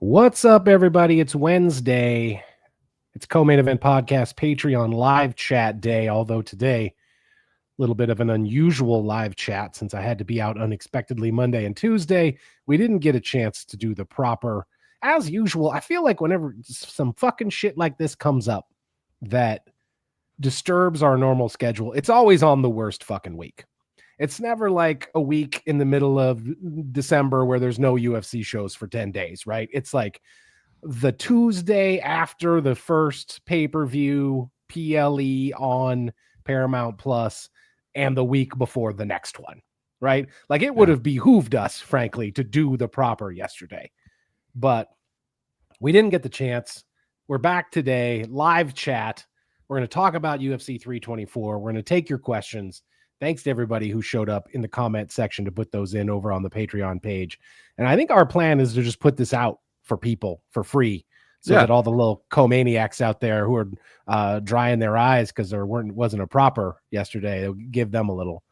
What's up, everybody? It's Wednesday. It's Co-Main Event Podcast Patreon live chat day, although today, a little bit of an unusual live chat since I had to be out unexpectedly Monday and Tuesday. We didn't get a chance to do the proper, as usual. I feel like whenever some fucking shit like this comes up that disturbs our normal schedule, it's always on the worst fucking week. It's never like a week in the middle of December where there's no UFC shows for 10 days, right? It's like the Tuesday after the first pay-per-view PLE on Paramount Plus and the week before the next one, right? Like it would have behooved us, frankly, to do the proper yesterday, but we didn't get the chance. We're back today, live chat. We're going to talk about UFC 324. We're going to take your questions. Thanks to everybody who showed up in the comment section to put those in over on the Patreon page. And I think our plan is to just put this out for people for free so that all the little co-maniacs out there who are drying their eyes because there wasn't a proper yesterday, it'll give them a little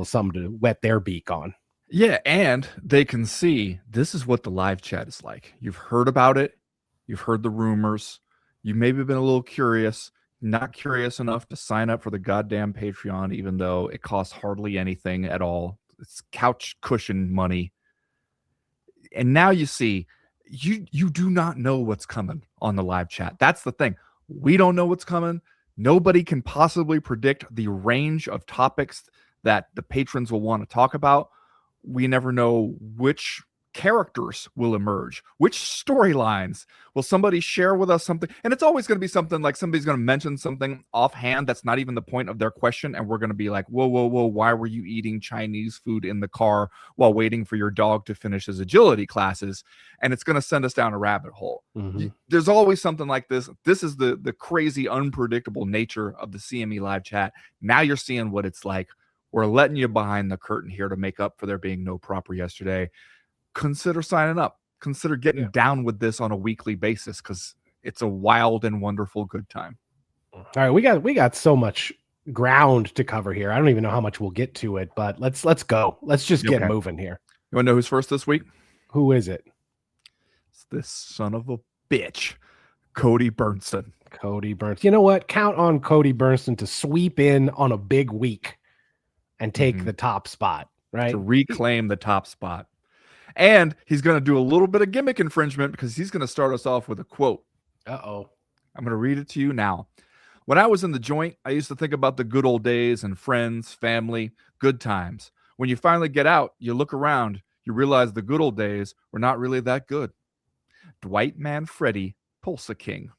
something to wet their beak on. Yeah, and they can see this is what the live chat is like. You've heard about it. You've heard the rumors. You maybe been a little curious. Not curious enough to sign up for the goddamn Patreon, even though it costs hardly anything at all. It's couch cushion money. And now you see, you do not know what's coming on the live chat. That's the thing. We don't know what's coming. Nobody can possibly predict the range of topics that the patrons will want to talk about. We never know which characters will emerge, which storylines will somebody share with us something, and it's always going to be something like somebody's going to mention something offhand that's not even the point of their question, and we're going to be like, whoa, why were you eating Chinese food in the car while waiting for your dog to finish his agility classes? And it's going to send us down a rabbit hole. There's always something like this. This is the crazy unpredictable nature of the CME live chat. Now you're seeing what it's like. We're letting you behind the curtain here to make up for there being no proper yesterday. Consider signing up. Consider getting down with this on a weekly basis because it's a wild and wonderful good time. All right, we got so much ground to cover here. I don't even know how much we'll get to it, but let's go. Let's just get moving here. You want to know who's first this week? Who is it? It's this son of a bitch, Cody Bernson. Cody Bernson. You know what? Count on Cody Bernson to sweep in on a big week and take the top spot, right? To reclaim the top spot. And he's going to do a little bit of gimmick infringement because he's going to start us off with a quote. Uh-oh. I'm going to read it to you now. When I was in the joint, I used to think about the good old days and friends, family, good times. When you finally get out, you look around, you realize the good old days were not really that good. Dwight Manfredi, Tulsa King.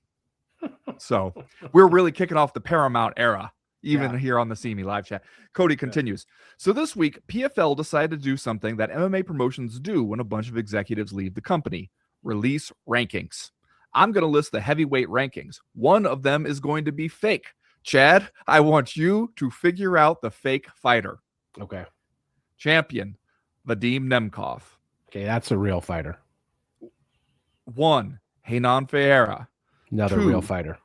So we're really kicking off the Paramount era. Even here on the CME live chat. Cody continues. So this week, PFL decided to do something that MMA promotions do when a bunch of executives leave the company. Release rankings. I'm going to list the heavyweight rankings. One of them is going to be fake. Chad, I want you to figure out the fake fighter. Okay. Champion, Vadim Nemkov. Okay, that's a real fighter. 1, Renan Ferreira. Another 2, real fighter.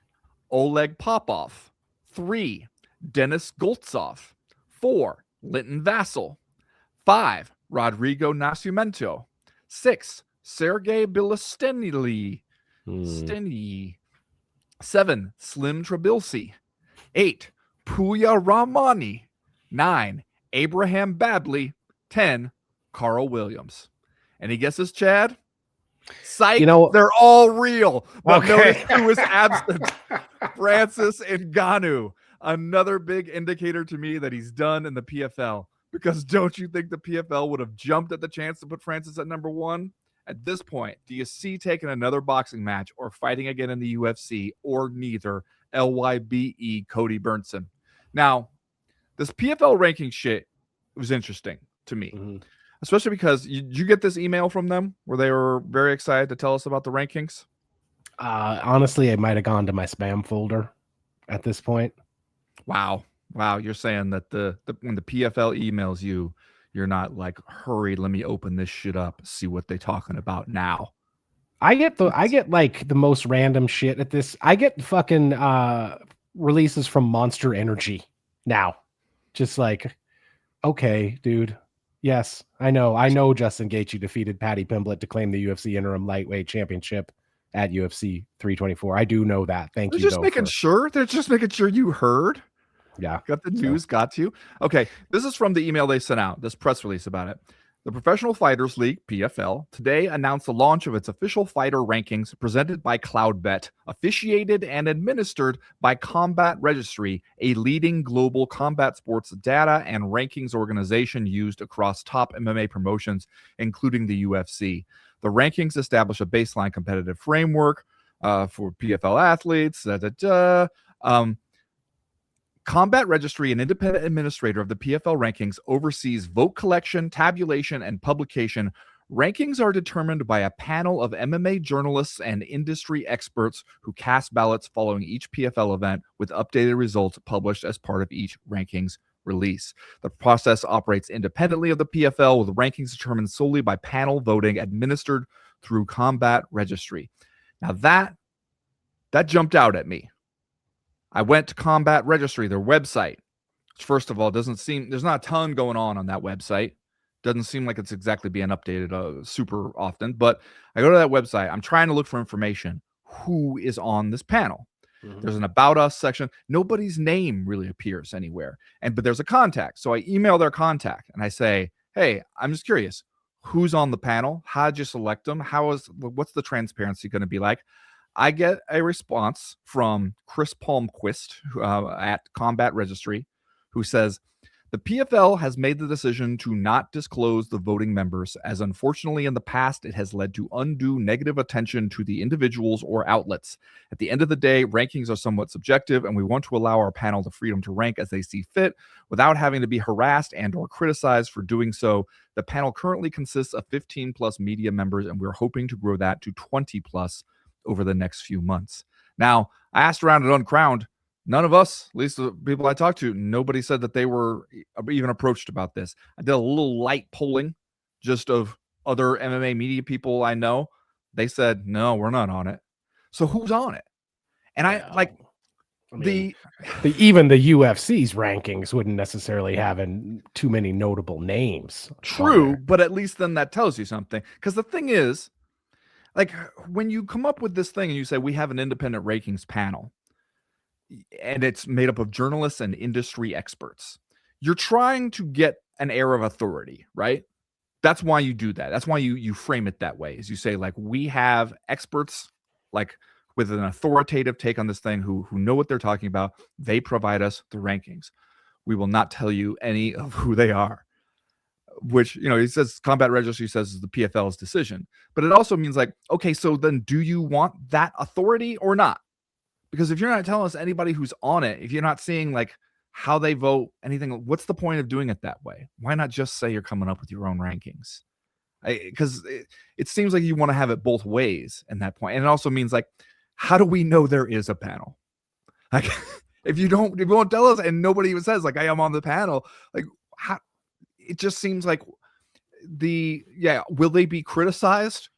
Oleg Popov. 3, Dennis Goltsov. 4, Linton Vassell. 5, Rodrigo Nascimento. 6, Sergey Bilisteny. 7, Slim Trabilsi. 8, Puya Ramani. 9, Abraham Badley. 10, Carl Williams. Any guesses, Chad? Psych, they're all real. But notice who is absent. Francis Ngannou. Another big indicator to me that he's done in the PFL. Because don't you think the PFL would have jumped at the chance to put Francis at number 1? At this point, do you see taking another boxing match or fighting again in the UFC or neither? LYBE Cody Bernson. Now, this PFL ranking shit was interesting to me. Especially because you get this email from them where they were very excited to tell us about the rankings? Honestly, it might have gone to my spam folder at this point. Wow. You're saying that when the PFL emails you, you're not like, hurry, let me open this shit up, see what they're talking about now. I get like the most random shit at this. I get fucking releases from Monster Energy now. Just like, okay, dude, Yes, I know. I know Justin Gaethje defeated Paddy Pimblett to claim the UFC interim lightweight championship at UFC 324. I do know that. Thank They're you, just though. making sure. They're just making sure you heard. Yeah. Got the news, got to you. Okay, this is from the email they sent out, this press release about it. The Professional Fighters League, PFL, today announced the launch of its official fighter rankings presented by Cloudbet, officiated and administered by Combat Registry, a leading global combat sports data and rankings organization used across top MMA promotions, including the UFC. The rankings establish a baseline competitive framework for PFL athletes. Combat Registry, an independent administrator of the PFL rankings, oversees vote collection, tabulation, and publication. Rankings are determined by a panel of MMA journalists and industry experts who cast ballots following each PFL event, with updated results published as part of each rankings release. The process operates independently of the PFL, with rankings determined solely by panel voting administered through Combat Registry. Now that jumped out at me. I went to Combat Registry, their website. First of all, there's not a ton going on that website. Doesn't seem like it's exactly being updated super often, but I go to that website. I'm trying to look for information. Who is on this panel? Mm-hmm. There's an About Us section. Nobody's name really appears anywhere. But there's a contact. So I email their contact and I say, hey, I'm just curious. Who's on the panel? How'd you select them? What's the transparency going to be like? I get a response from Chris Palmquist at Combat Registry, who says, the PFL has made the decision to not disclose the voting members, as unfortunately in the past it has led to undue negative attention to the individuals or outlets. At the end of the day, rankings are somewhat subjective, and we want to allow our panel the freedom to rank as they see fit without having to be harassed and or criticized for doing so. The panel currently consists of 15 plus media members, and we're hoping to grow that to 20 plus over the next few months. Now, I asked around at Uncrowned. None of us, at least the people I talked to, nobody said that they were even approached about this. I did a little light polling just of other MMA media people I know. They said, no, we're not on it. So who's on it? And even the UFC's rankings wouldn't necessarily have too many notable names. True, but at least then that tells you something. Because the thing is, like, when you come up with this thing and you say we have an independent rankings panel and it's made up of journalists and industry experts, you're trying to get an air of authority, right? That's why you do that. That's why you frame it that way, is you say, like, we have experts like with an authoritative take on this thing who know what they're talking about. They provide us the rankings. We will not tell you any of who they are. Which, he says Combat Registry says is the PFL's decision. But it also means, like, okay, so then do you want that authority or not? Because if you're not telling us anybody who's on it, if you're not seeing, like, how they vote, anything, what's the point of doing it that way? Why not just say you're coming up with your own rankings? Because it seems like you want to have it both ways in that point. And it also means, like, how do we know there is a panel? Like, if you won't tell us and nobody even says, like, I am on the panel, like, how? It just seems like will they be criticized?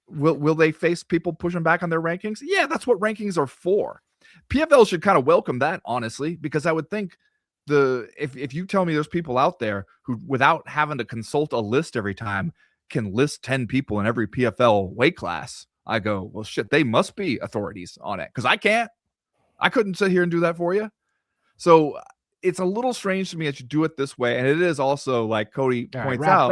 Will they face people pushing back on their rankings? Yeah, that's what rankings are for. PFL should kind of welcome that, honestly, because I would think if you tell me there's people out there who, without having to consult a list every time, can list 10 people in every PFL weight class, I go, well, shit, they must be authorities on it, because I can't. I couldn't sit here and do that for you. So it's a little strange to me that you do it this way. And it is also, like Cody points out.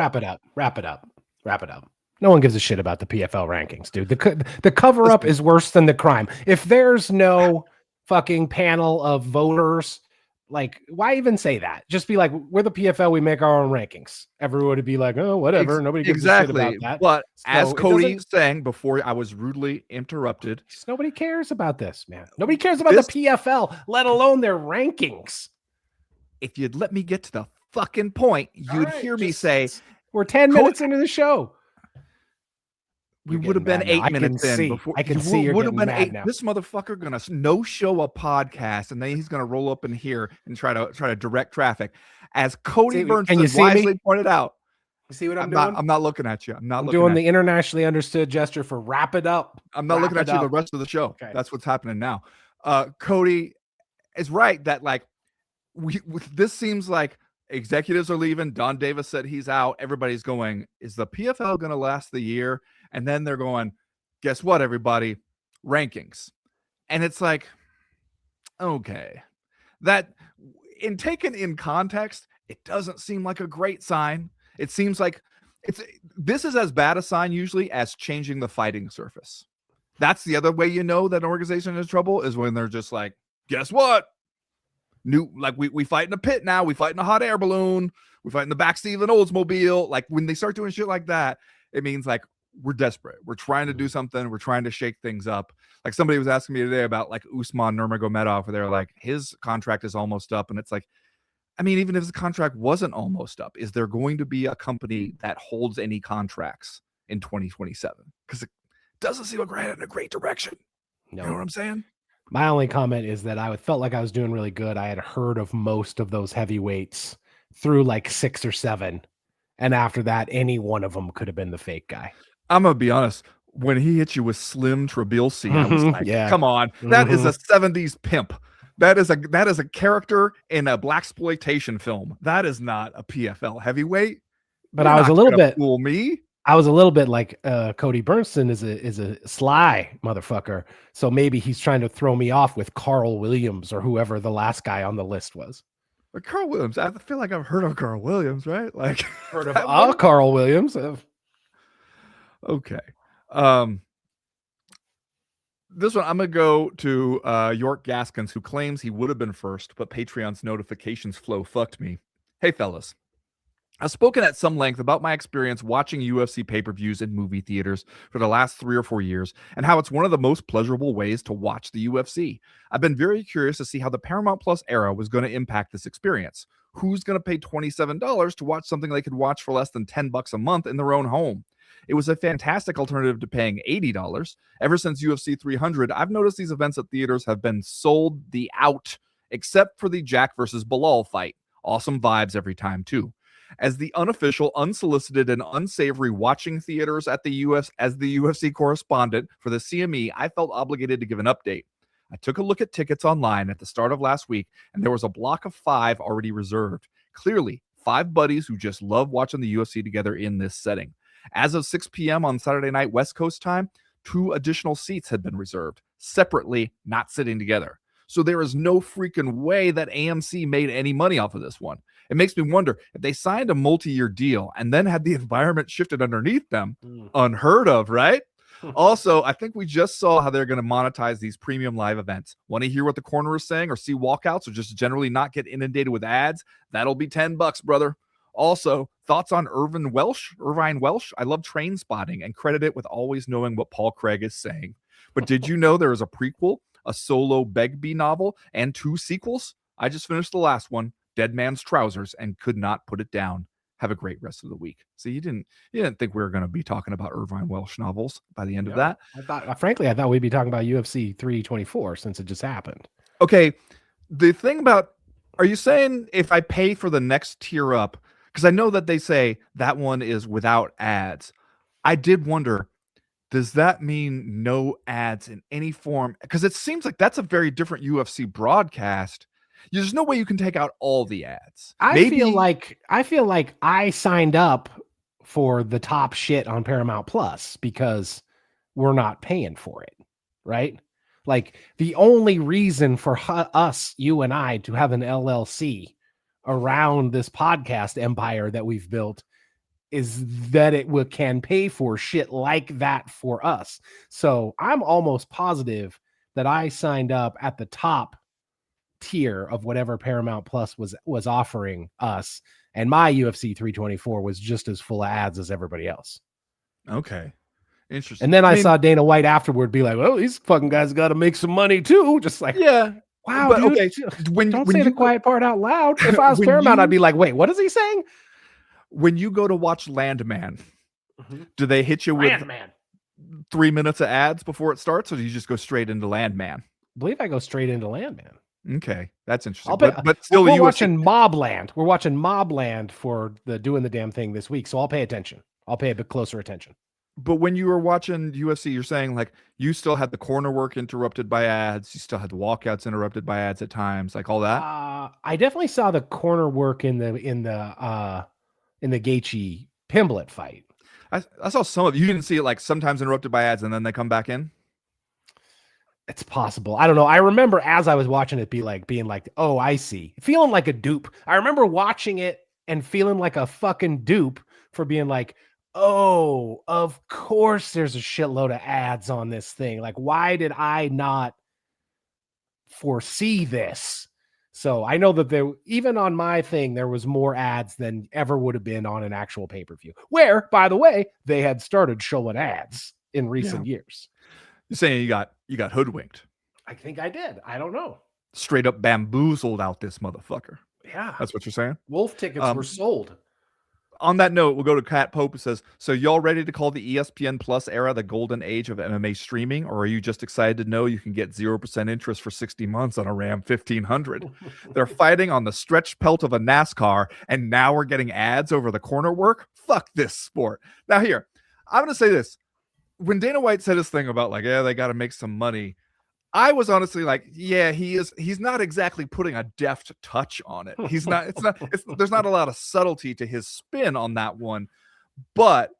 Wrap it up. No one gives a shit about the PFL rankings, dude. The cover up is worse than the crime. If there's no fucking panel of voters, like, why even say that? Just be like, we're the PFL, we make our own rankings. Everyone would be like, oh, whatever. Nobody gives a shit about that. But as Cody saying before I was rudely interrupted, nobody cares about this, man. Nobody cares about the PFL, let alone their rankings. If you'd let me get to the fucking point, you'd hear me say, we're 10 minutes into the show. We would have been 8 minutes in before. I can see you're getting mad now. This motherfucker gonna no-show a podcast, and then he's gonna roll up in here and try to direct traffic. As Cody Bernstein wisely pointed out, you see what I'm doing? I'm not looking at you. I'm doing the internationally understood gesture for wrap it up. I'm not looking at you the rest of the show. Okay. That's what's happening now. Cody is right that, like, this seems like executives are leaving. Don Davis said he's out. Everybody's going, is the PFL going to last the year? And then they're going, guess what, everybody? Rankings. And it's like, okay, that in taken in context, it doesn't seem like a great sign. It seems like this is as bad a sign usually as changing the fighting surface. That's the other way you know that an organization is in trouble, is when they're just like, guess what? We fight in a pit now. We fight in a hot air balloon. We fight in the backseat of an Oldsmobile. Like when they start doing shit like that, it means like we're desperate. We're trying to do something. We're trying to shake things up. Like somebody was asking me today about like Usman Nurmagomedov, where they're like, his contract is almost up. And it's like, I mean, even if the contract wasn't almost up, is there going to be a company that holds any contracts in 2027? Because it doesn't seem like we're headed in a great direction. No. You know what I'm saying? My only comment is that I felt like I was doing really good. I had heard of most of those heavyweights through like 6 or 7. And after that, any one of them could have been the fake guy. I'm going to be honest. When he hit you with Slim Trabilsi, I was like, yeah. Come on. That is a 70s pimp. That is a character in a blaxploitation film. That is not a PFL heavyweight. But I was a little bit fool me. I was a little bit like Cody Bernson is a sly motherfucker. So maybe he's trying to throw me off with Carl Williams or whoever the last guy on the list was. But Carl Williams, I feel like I've heard of Carl Williams, right? Like heard of Carl Williams. Okay. This one, I'm going to go to York Gaskins, who claims he would have been first, but Patreon's notifications flow fucked me. Hey, fellas. I've spoken at some length about my experience watching UFC pay-per-views in movie theaters for the last 3 or 4 years and how it's one of the most pleasurable ways to watch the UFC. I've been very curious to see how the Paramount Plus era was going to impact this experience. Who's going to pay $27 to watch something they could watch for less than $10 a month in their own home? It was a fantastic alternative to paying $80. Ever since UFC 300, I've noticed these events at theaters have been sold the out, except for the Jack versus Bilal fight. Awesome vibes every time, too. As the unofficial, unsolicited, and unsavory watching theaters at the as the UFC correspondent for the CME, I felt obligated to give an update. I took a look at tickets online at the start of last week, and there was a block of 5 already reserved. Clearly, 5 buddies who just love watching the UFC together in this setting. As of 6 p.m. on Saturday night West Coast time, 2 additional seats had been reserved, separately, not sitting together. So there is no freaking way that AMC made any money off of this one. It makes me wonder if they signed a multi-year deal and then had the environment shifted underneath them. Unheard of, right? Also, I think we just saw how they're going to monetize these premium live events. Want to hear what the corner is saying or see walkouts or just generally not get inundated with ads? That'll be $10, brother. Also, thoughts on Irvine Welsh? I love Train Spotting and credit it with always knowing what Paul Craig is saying. But did you know there is a prequel, a solo Begbie novel, and 2 sequels? I just finished the last one, Dead Man's Trousers, and could not put it down. Have a great rest of the week. So you didn't think we were going to be talking about Irvine Welsh novels by the end of that? I thought we'd be talking about UFC 324 since it just happened. Okay. The thing about, are you saying if I pay for the next tier up, because I know that they say that one is without ads. I did wonder, does that mean no ads in any form? Because it seems like that's a very different UFC broadcast. There's no way you can take out all the ads. I feel like I signed up for the top shit on Paramount Plus because we're not paying for it, right? Like the only reason for us, you and I, to have an LLC around this podcast empire that we've built is that it can pay for shit like that for us. So I'm almost positive that I signed up at the top tier of whatever Paramount Plus was offering us, and my UFC 324 was just as full of ads as everybody else. Okay, interesting. And then I saw Dana White afterward be like, "Oh, these fucking guys got to make some money too." Just like, yeah, wow, but dude, okay. Don't say the quiet part out loud. If I was Paramount, I'd be like, "Wait, what is he saying?" When you go to watch Landman, do they hit you with 3 minutes of ads before it starts, or do you just go straight into Landman? I believe I go straight into Landman. Okay, that's interesting. But still, we're watching Mobland. We're watching Mobland for doing the damn thing this week, so I'll pay attention. I'll pay a bit closer attention. But when you were watching UFC, you're saying like you still had the corner work interrupted by ads, you still had the walkouts interrupted by ads at times, like all that. I definitely saw the corner work in the Gaethje Pimblett fight. I saw some of it. You didn't see it like sometimes interrupted by ads and then they come back in. It's possible. I don't know. I remember as I was watching it being like, oh, I see. Feeling like a dupe. I remember watching it and feeling like a fucking dupe for being like, oh, of course there's a shitload of ads on this thing. Like, why did I not foresee this? So I know that even on my thing, there was more ads than ever would have been on an actual pay-per-view, where, by the way, they had started showing ads in recent years. You're saying you got hoodwinked. I think I did. I don't know. Straight up bamboozled out this motherfucker. Yeah. That's what you're saying? Wolf tickets were sold. On that note, we'll go to Cat Pope, who says, so y'all ready to call the ESPN Plus era the golden age of MMA streaming, or are you just excited to know you can get 0% interest for 60 months on a Ram 1500? They're fighting on the stretched pelt of a NASCAR, and now we're getting ads over the corner work? Fuck this sport. Now here, I'm going to say this. When Dana White said his thing about like, yeah, they got to make some money, I was honestly like, yeah, he's not exactly putting a deft touch on it. There's not a lot of subtlety to his spin on that one, but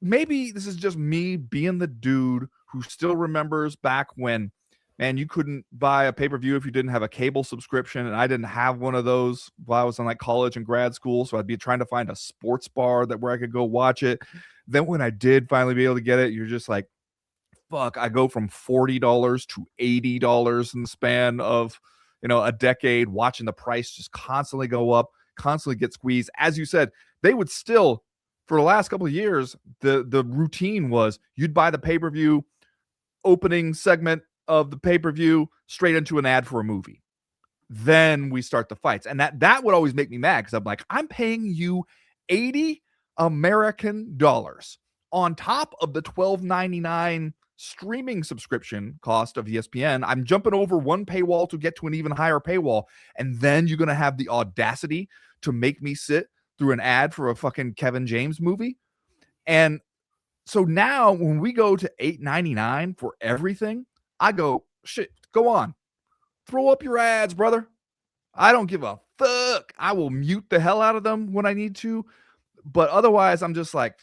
maybe this is just me being the dude who still remembers back when, man, you couldn't buy a pay-per-view if you didn't have a cable subscription. And I didn't have one of those while I was in like college and grad school. So I'd be trying to find a sports bar where I could go watch it. Then when I did finally be able to get it, you're just like, fuck, I go from $40 to $80 in the span of, a decade, watching the price just constantly go up, constantly get squeezed. As you said, they would still, for the last couple of years, the routine was you'd buy the pay-per-view, opening segment of the pay-per-view, straight into an ad for a movie. Then we start the fights. And that would always make me mad because I'm like, I'm paying you 80 American dollars on top of the $12.99 streaming subscription cost of ESPN. I'm jumping over one paywall to get to an even higher paywall. And then you're going to have the audacity to make me sit through an ad for a fucking Kevin James movie. And so now when we go to $8.99 for everything, I go, shit, go on. Throw up your ads, brother. I don't give a fuck. I will mute the hell out of them when I need to. But otherwise, I'm just like,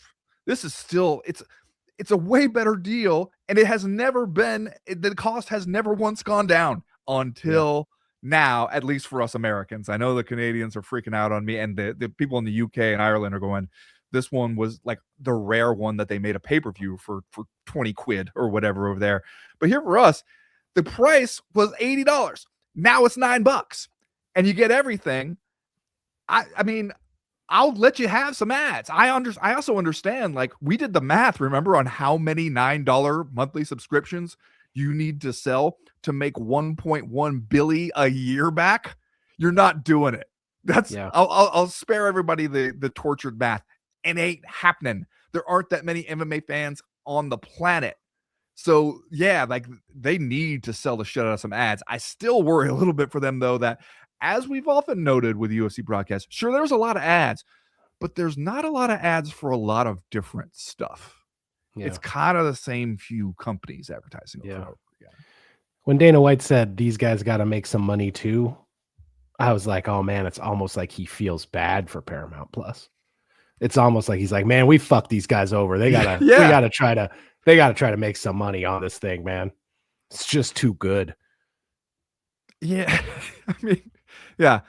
this is still, it's a way better deal, and it has never been, the cost has never once gone down until now, at least for us Americans. I know the Canadians are freaking out on me, and the people in the UK and Ireland are going, this one was like the rare one that they made a pay-per-view for 20 quid or whatever over there. But here for us, the price was $80. Now it's $9 and you get everything. I mean, I'll let you have some ads. I also understand, like, we did the math, remember, on how many $9 monthly subscriptions you need to sell to make 1.1 billion a year back. You're not doing it. I'll spare everybody the tortured math. It ain't happening. There aren't that many MMA fans on the planet. So yeah, like, they need to sell the shit out of some ads. I still worry a little bit for them, though, that as we've often noted with UFC broadcasts, sure, there's a lot of ads, but there's not a lot of ads for a lot of different stuff. Yeah. It's kind of the same few companies advertising over and over again. When Dana White said these guys got to make some money too, I was like, oh man, it's almost like he feels bad for Paramount Plus. It's almost like he's like, man, we fucked these guys over. They gotta, we gotta try to make some money on this thing, man. It's just too good. Yeah, I mean, yeah,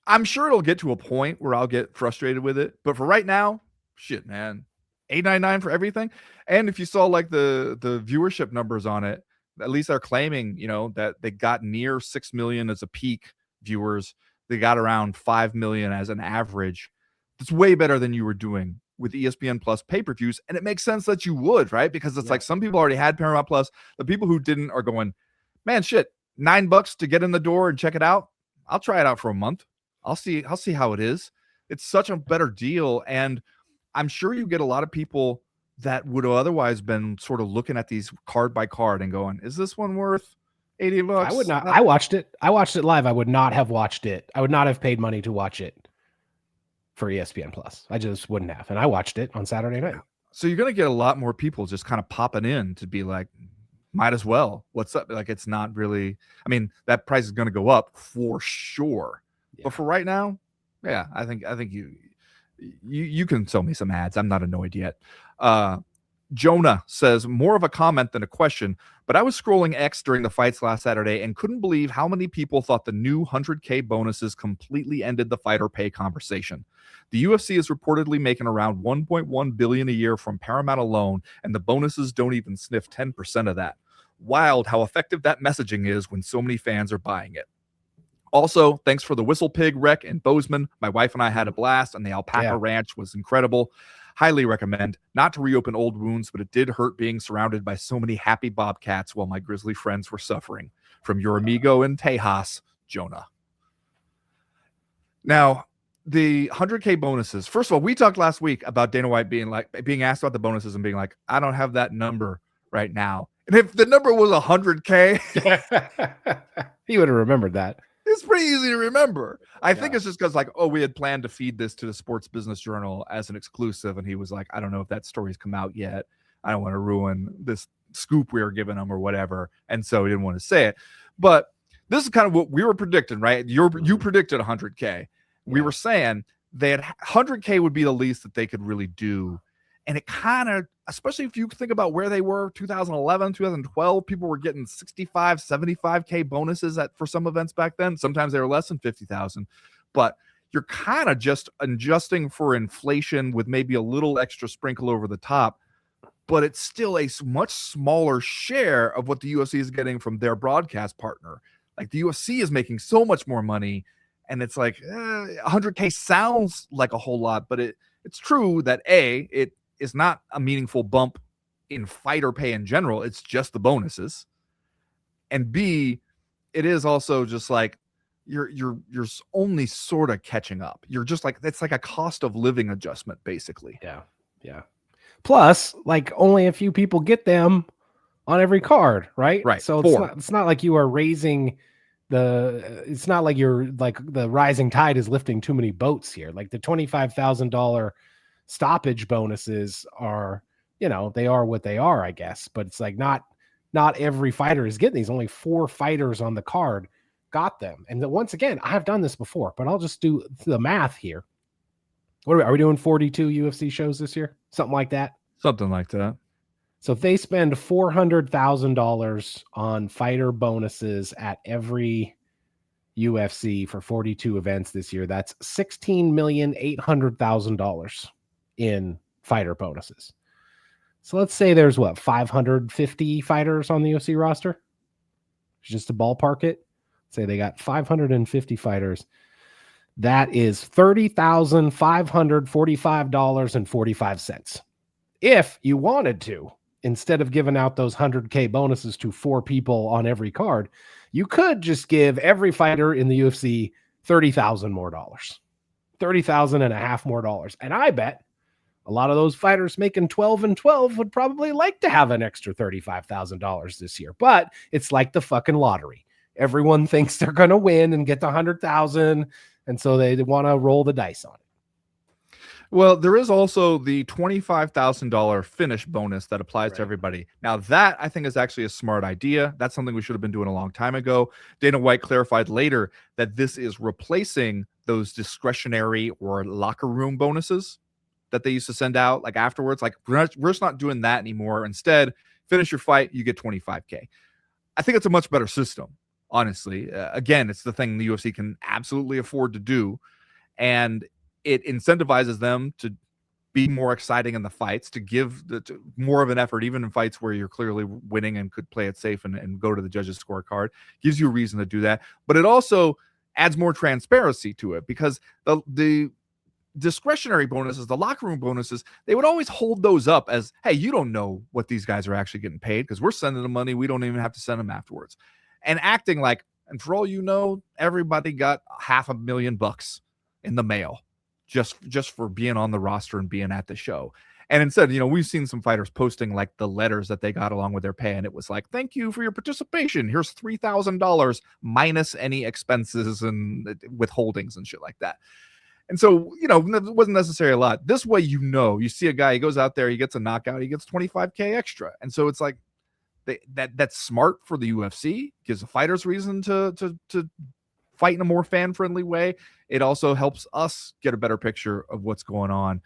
I'm sure it'll get to a point where I'll get frustrated with it. But for right now, shit, man, $8.99 for everything. And if you saw like the viewership numbers on it, at least they're claiming, that they got near 6 million as a peak viewers. They got around 5 million as an average. It's way better than you were doing with ESPN Plus pay-per-views. And it makes sense that you would, right? Because it's like some people already had Paramount Plus. The people who didn't are going, man, shit, $9 to get in the door and check it out. I'll try it out for a month. I'll see how it is. It's such a better deal. And I'm sure you get a lot of people that would have otherwise been sort of looking at these card by card and going, is this one worth $80? I would not. I watched it live. I would not have watched it. I would not have paid money to watch it for ESPN Plus. I just wouldn't have. And I watched it on Saturday night. So you're going to get a lot more people just kind of popping in to be like, might as well. What's up? Like, it's not really, I mean, that price is going to go up for sure. Yeah. But for right now, yeah, I think you can sell me some ads. I'm not annoyed yet. Jonah says, more of a comment than a question, but I was scrolling X during the fights last Saturday and couldn't believe how many people thought the new 100K bonuses completely ended the fighter pay conversation. The UFC is reportedly making around $1.1 billion a year from Paramount alone, and the bonuses don't even sniff 10% of that. Wild how effective that messaging is when so many fans are buying it. Also, thanks for the Whistle Pig wreck in Bozeman. My wife and I had a blast, and the Alpaca Ranch was incredible. Highly recommend. Not to reopen old wounds, but it did hurt being surrounded by so many happy bobcats while my grizzly friends were suffering. From your amigo in Tejas, Jonah. Now, the 100K bonuses. First of all, we talked last week about Dana White being asked about the bonuses and being like, I don't have that number right now. And if the number was 100K, he would have remembered that. It's pretty easy to remember. I think it's just because, like, we had planned to feed this to the Sports Business Journal as an exclusive, and he was like, I don't know if that story's come out yet. I don't want to ruin this scoop we were giving him or whatever, and so he didn't want to say it. But this is kind of what we were predicting, right? You predicted 100K. We were saying they had 100K would be the least that they could really do. And it kind of, especially if you think about where they were 2011, 2012, people were getting 65, 75K bonuses for some events back then. Sometimes they were less than 50,000, but you're kind of just adjusting for inflation with maybe a little extra sprinkle over the top, but it's still a much smaller share of what the UFC is getting from their broadcast partner. Like, the UFC is making so much more money, and it's like 100K sounds like a whole lot, but it's true that it is not a meaningful bump in fighter pay in general. It's just the bonuses. And B, it is also just like you're only sort of catching up. You're just like, it's like a cost of living adjustment, basically. Yeah. Plus, like, only a few people get them on every card, right? Right. So it's not like you are raising it's not like you're like the rising tide is lifting too many boats here. Like, the $25,000 stoppage bonuses are, they are what they are, I guess, but it's like not every fighter is getting these. Only 4 fighters on the card got them. And once again, I have done this before, but I'll just do the math here. What are we doing? 42 UFC shows this year? Something like that. So if they spend $400,000 on fighter bonuses at every UFC for 42 events this year, that's $16,800,000 in fighter bonuses. So let's say there's 550 fighters on the UFC roster. Just to ballpark it, say they got 550 fighters. That is $30,545.45. If you wanted to, instead of giving out those 100K bonuses to 4 people on every card, you could just give every fighter in the UFC $30,000 more dollars, $30,500 more dollars. And I bet a lot of those fighters making 12 and 12 would probably like to have an extra $35,000 this year. But it's like the fucking lottery. Everyone thinks they're going to win and get the 100,000. And so they want to roll the dice on it. Well, there is also the $25,000 finish bonus that applies to everybody. Now, that I think is actually a smart idea. That's something we should have been doing a long time ago. Dana White clarified later that this is replacing those discretionary or locker room bonuses that they used to send out like afterwards. Like, we're just not doing that anymore. Instead, finish your fight, you get 25K. I think it's a much better system, honestly. Again, it's the thing the UFC can absolutely afford to do. And it incentivizes them to be more exciting in the fights, to give more of an effort, even in fights where you're clearly winning and could play it safe and go to the judges' scorecard. Gives you a reason to do that. But it also adds more transparency to it, because the discretionary bonuses, the locker room bonuses, they would always hold those up as, hey, you don't know what these guys are actually getting paid because we're sending them money. We don't even have to send them afterwards. And acting like, and for all you know, everybody got $500,000 in the mail just for being on the roster and being at the show. And instead, we've seen some fighters posting like the letters that they got along with their pay, and it was like, thank you for your participation. Here's $3,000 minus any expenses and withholdings and shit like that. And so, you know, it wasn't necessarily a lot. This way, you know, you see a guy, he goes out there, he gets a knockout, he gets 25K extra. And so it's like that's smart for the UFC, gives the fighters reason to fight in a more fan-friendly way. It also helps us get a better picture of what's going on.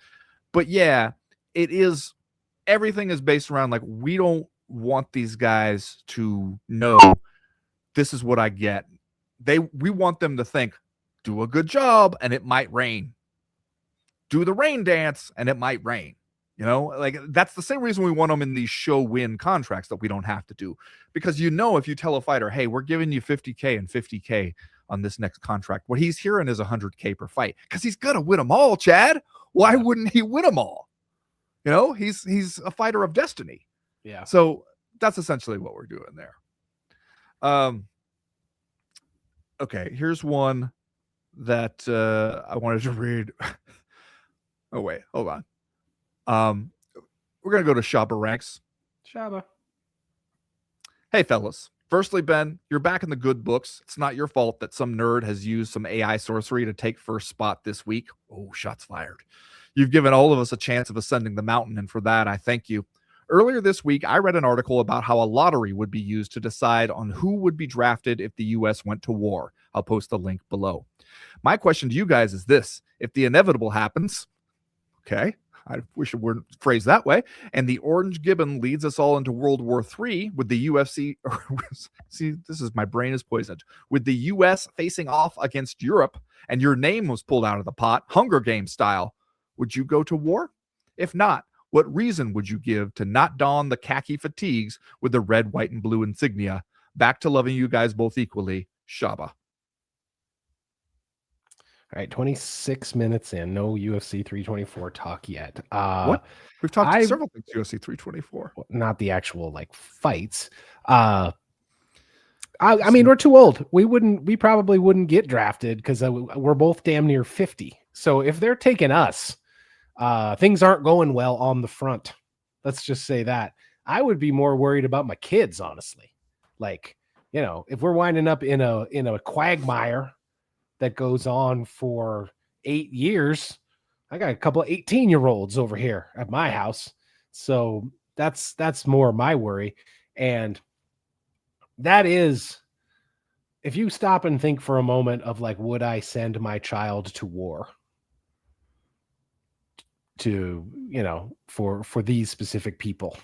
But yeah, it is, everything is based around like, we don't want these guys to know this is what I get. We want them to think, do a good job and it might rain. Do the rain dance and it might rain. You know, like that's the same reason we want them in these show win contracts that we don't have to do. Because, you know, if you tell a fighter, hey, we're giving you 50K and 50K on this next contract, what he's hearing is 100K per fight, because he's going to win them all, Chad. Why wouldn't he win them all? You know, he's a fighter of destiny. Yeah. So that's essentially what we're doing there. Okay, here's one that I wanted to read. Oh, wait, hold on. We're going to go to Shaba Ranks. Shaba. Hey, fellas. Firstly, Ben, you're back in the good books. It's not your fault that some nerd has used some AI sorcery to take first spot this week. Oh, shots fired. You've given all of us a chance of ascending the mountain, and for that, I thank you. Earlier this week, I read an article about how a lottery would be used to decide on who would be drafted if the U.S. went to war. I'll post the link below. My question to you guys is this. If the inevitable happens, okay, I wish it weren't phrased that way, and the orange gibbon leads us all into World War III with the UFC, see, this is, my brain is poisoned, with the U.S. facing off against Europe, and your name was pulled out of the pot, Hunger Games style, would you go to war? If not, what reason would you give to not don the khaki fatigues with the red, white, and blue insignia? Back to loving you guys both equally, Shaba. All right, 26 minutes in, no UFC 324 talk yet. What? We've talked several things UFC 324. Not the actual like fights. I mean, we're too old. We probably wouldn't get drafted because we're both damn near 50. So if they're taking us, things aren't going well on the front. Let's just say that. I would be more worried about my kids, honestly. Like, you know, if we're winding up in a quagmire that goes on for 8 years, I got a couple of 18-year-olds over here at my house. So that's more my worry. And that is, if you stop and think for a moment of like, would I send my child to war to, you know, for these specific people,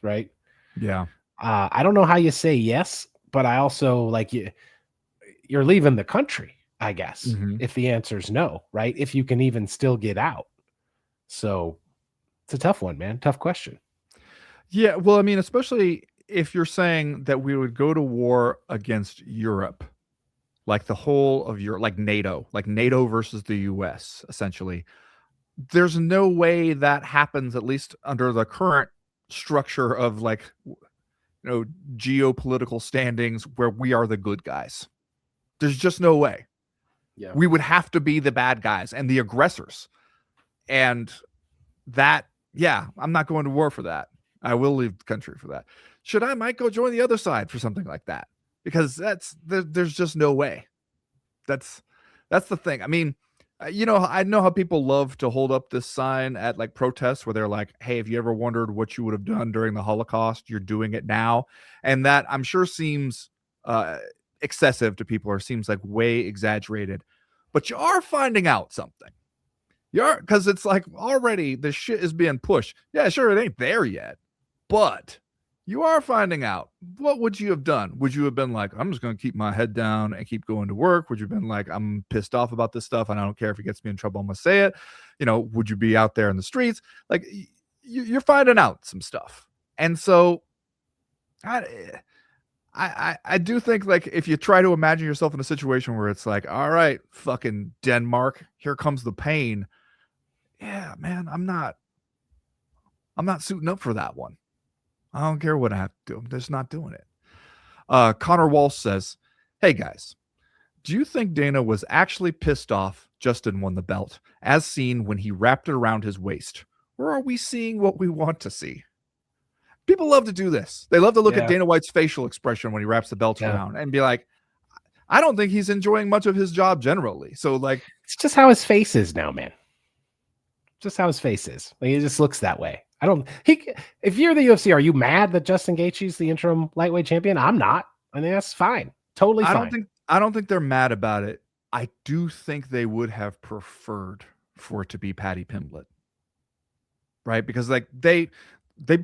right? Yeah. I don't know how you say yes, but I also like you're leaving the country, I guess, if the answer is no, right? If you can even still get out. So it's a tough one, man. Tough question. Yeah. Well, I mean, especially if you're saying that we would go to war against Europe, like the whole of Europe, like NATO versus the US, essentially. There's no way that happens, at least under the current structure of like, you know, geopolitical standings where we are the good guys. There's just no way. Yeah. We would have to be the bad guys and the aggressors. And that, yeah, I'm not going to war for that. I will leave the country for that. I might go join the other side for something like that, because there's just no way. That's the thing. I mean, you know, I know how people love to hold up this sign at like protests where they're like, hey, have you ever wondered what you would have done during the Holocaust? You're doing it now. And that, I'm sure, seems excessive to people, or seems like way exaggerated, but you are finding out something. Because it's like, already the shit is being pushed. Yeah, sure, it ain't there yet, but you are finding out. What would you have done? Would you have been like, I'm just going to keep my head down and keep going to work? Would you have been like, I'm pissed off about this stuff and I don't care if it gets me in trouble, I'm going to say it? You know, would you be out there in the streets? Like, you're finding out some stuff. And so I do think, like, if you try to imagine yourself in a situation where it's like, all right, fucking Denmark, here comes the pain. Yeah, man, I'm not suiting up for that one. I don't care what I have to do. I'm just not doing it. Connor Walsh says, hey guys, do you think Dana was actually pissed off Justin won the belt, as seen when he wrapped it around his waist? Or are we seeing what we want to see? People love to do this. They love to look at Dana White's facial expression when he wraps the belt around and be like, I don't think he's enjoying much of his job generally. So like, It's just how his face is now, man. Just how his face is. Like, he just looks that way. I don't. If you're the UFC, are you mad that Justin Gaethje's the interim lightweight champion? I'm not. I mean, that's fine. Totally fine. I don't think they're mad about it. I do think they would have preferred for it to be Paddy Pimblett, right? Because like they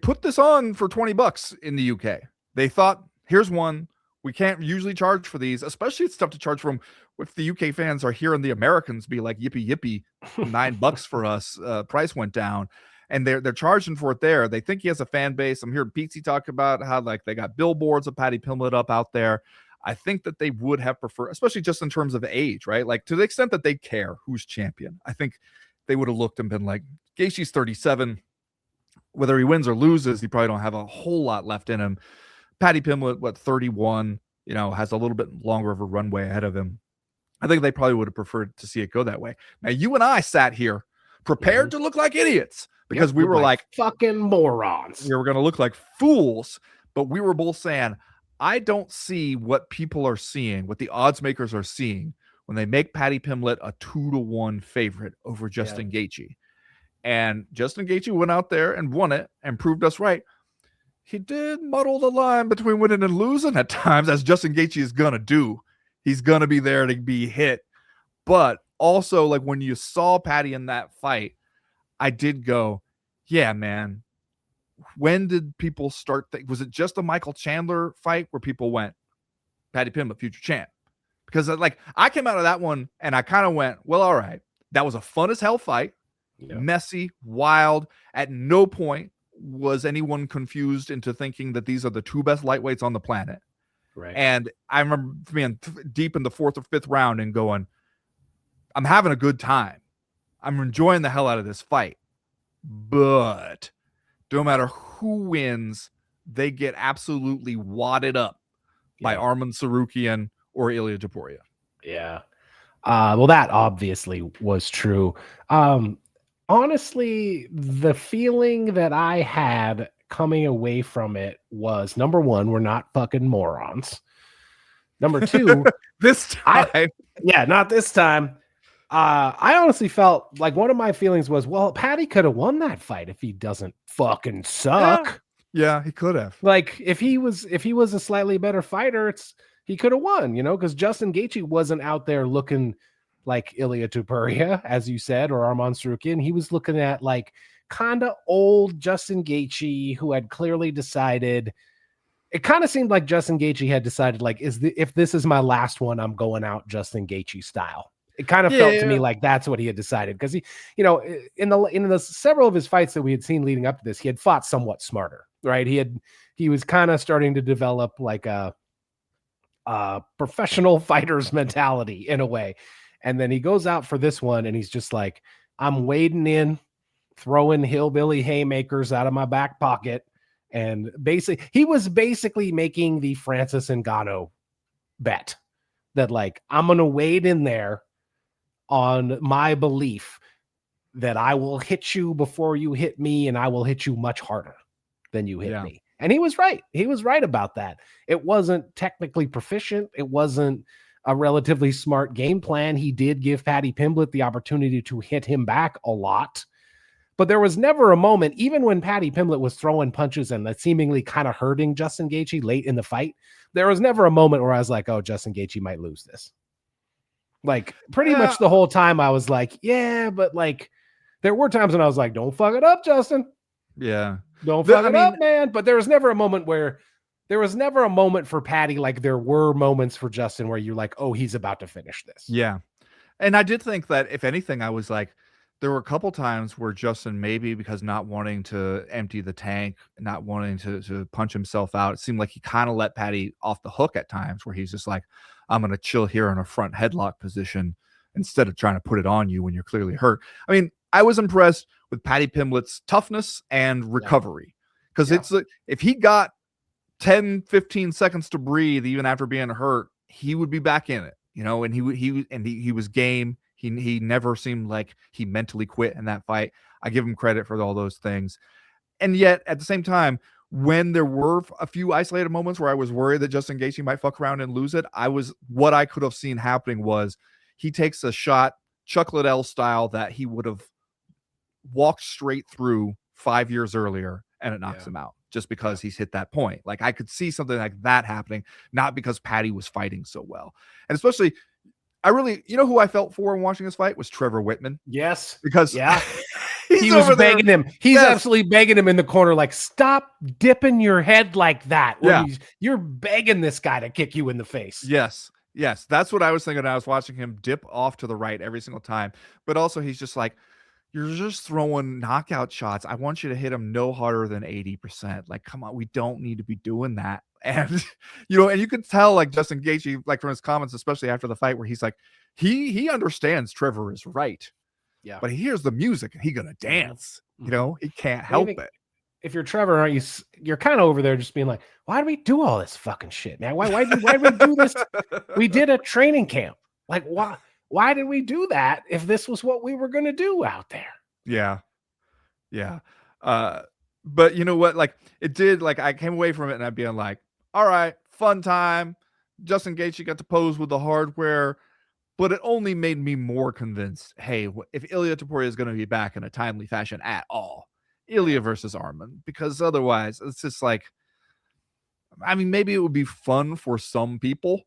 put this on for $20 in the UK. They thought, here's one. We can't usually charge for these, especially it's tough to charge from. If the UK fans are hearing the Americans be like, yippee yippee, $9 for us, price went down, and they're charging for it there. They think he has a fan base. I'm hearing Pete talk about how like they got billboards of Paddy Pimblett up out there. I think that they would have preferred, especially just in terms of age, right? Like to the extent that they care who's champion, I think they would have looked and been like, Gaethje's 37. Whether he wins or loses, he probably don't have a whole lot left in him. Paddy Pimblett, 31, has a little bit longer of a runway ahead of him. I think they probably would have preferred to see it go that way. Now, you and I sat here prepared to look like idiots because we were like fucking morons. We were going to look like fools, but we were both saying, I don't see what people are seeing, what the odds makers are seeing when they make Paddy Pimblett a 2-1 favorite over Justin Gaethje. And Justin Gaethje went out there and won it and proved us right. He did muddle the line between winning and losing at times, as Justin Gaethje is going to do. He's going to be there to be hit. But also, like when you saw Paddy in that fight, I did go, yeah, man. When did people start? Was it just a Michael Chandler fight where people went, Paddy Pimblett, future champ? Because like I came out of that one and I kind of went, well, all right. That was a fun as hell fight. Yeah. Messy, wild. At no point was anyone confused into thinking that these are the two best lightweights on the planet. Right. And I remember being deep in the 4th or 5th round and going, I'm having a good time. I'm enjoying the hell out of this fight. But no matter who wins, they get absolutely wadded up by Arman Tsarukyan or Ilia Topuria. Yeah. Well, that obviously was true. Honestly, the feeling that I had coming away from it was, number one, we're not fucking morons. Number two, this time. Not this time. I honestly felt like one of my feelings was, well, Paddy could have won that fight if he doesn't fucking suck. Yeah, he could have. Like if he was a slightly better fighter, he could have won, because Justin Gaethje wasn't out there looking like Ilia Topuria, as you said, or Arman Tsarukyan. He was looking at like kind of old Justin Gaethje, who had clearly decided. It kind of seemed like Justin Gaethje had decided, like, if this is my last one, I'm going out Justin Gaethje style. It kind of felt to me like that's what he had decided, because he, in the several of his fights that we had seen leading up to this, he had fought somewhat smarter, right? He was kind of starting to develop like a professional fighter's mentality in a way. And then he goes out for this one and he's just like, I'm wading in, throwing hillbilly haymakers out of my back pocket. And he was basically making the Francis Ngannou bet that, like, I'm going to wade in there on my belief that I will hit you before you hit me, and I will hit you much harder than you hit me. And he was right. He was right about that. It wasn't technically proficient. It wasn't a relatively smart game plan. He did give Paddy Pimblett the opportunity to hit him back a lot. But there was never a moment, even when Paddy Pimblett was throwing punches and seemingly kind of hurting Justin Gaethje late in the fight, there was never a moment where I was like, oh, Justin Gaethje might lose this. Like, pretty much the whole time I was like, yeah, but like, there were times when I was like, don't fuck it up, Justin. Yeah. Don't fuck it up, man. But there was never a moment for Paddy, like there were moments for Justin where you're like, oh, he's about to finish this. Yeah. And I did think that, if anything, I was like, there were a couple times where Justin, maybe because not wanting to empty the tank, not wanting to punch himself out, it seemed like he kind of let Paddy off the hook at times, where he's just like, I'm going to chill here in a front headlock position instead of trying to put it on you when you're clearly hurt. I mean, I was impressed with Paddy Pimblett's toughness and recovery, because it's like, if he got 10, 15 seconds to breathe, even after being hurt, he would be back in it, and he was game. He never seemed like he mentally quit in that fight. I give him credit for all those things. And yet at the same time, when there were a few isolated moments where I was worried that Justin Gaethje might fuck around and lose it, what I could have seen happening was he takes a shot, Chuck Liddell style, that he would have walked straight through 5 years earlier, and it knocks him out just because he's hit that point. Like, I could see something like that happening, not because Paddy was fighting so well. And especially, you know who I felt for in watching this fight was Trevor Whitman. Yes. Because he was begging him. He's absolutely begging him in the corner, like, stop dipping your head like that. You're begging this guy to kick you in the face. Yes. That's what I was thinking. I was watching him dip off to the right every single time. But also, he's just like, you're just throwing knockout shots. I want you to hit him no harder than 80%. Like, come on, we don't need to be doing that. And, and you could tell, like, Justin Gaethje, like, from his comments, especially after the fight, where he's like, he understands Trevor is right. Yeah. But he hears the music and he gonna dance. He can't help it. If you're Trevor, aren't you're kind of over there just being like, why do we do all this fucking shit, man? Why did we do this? We did a training camp. Like, why did we do that if this was what we were gonna do out there? Yeah. But you know what? Like, it did, like, I came away from it and I'd be like, all right, fun time. Justin Gaethje got to pose with the hardware. But it only made me more convinced, hey, if Ilia Topuria is going to be back in a timely fashion at all, Ilia versus Arman, because otherwise it's just like, I mean, maybe it would be fun for some people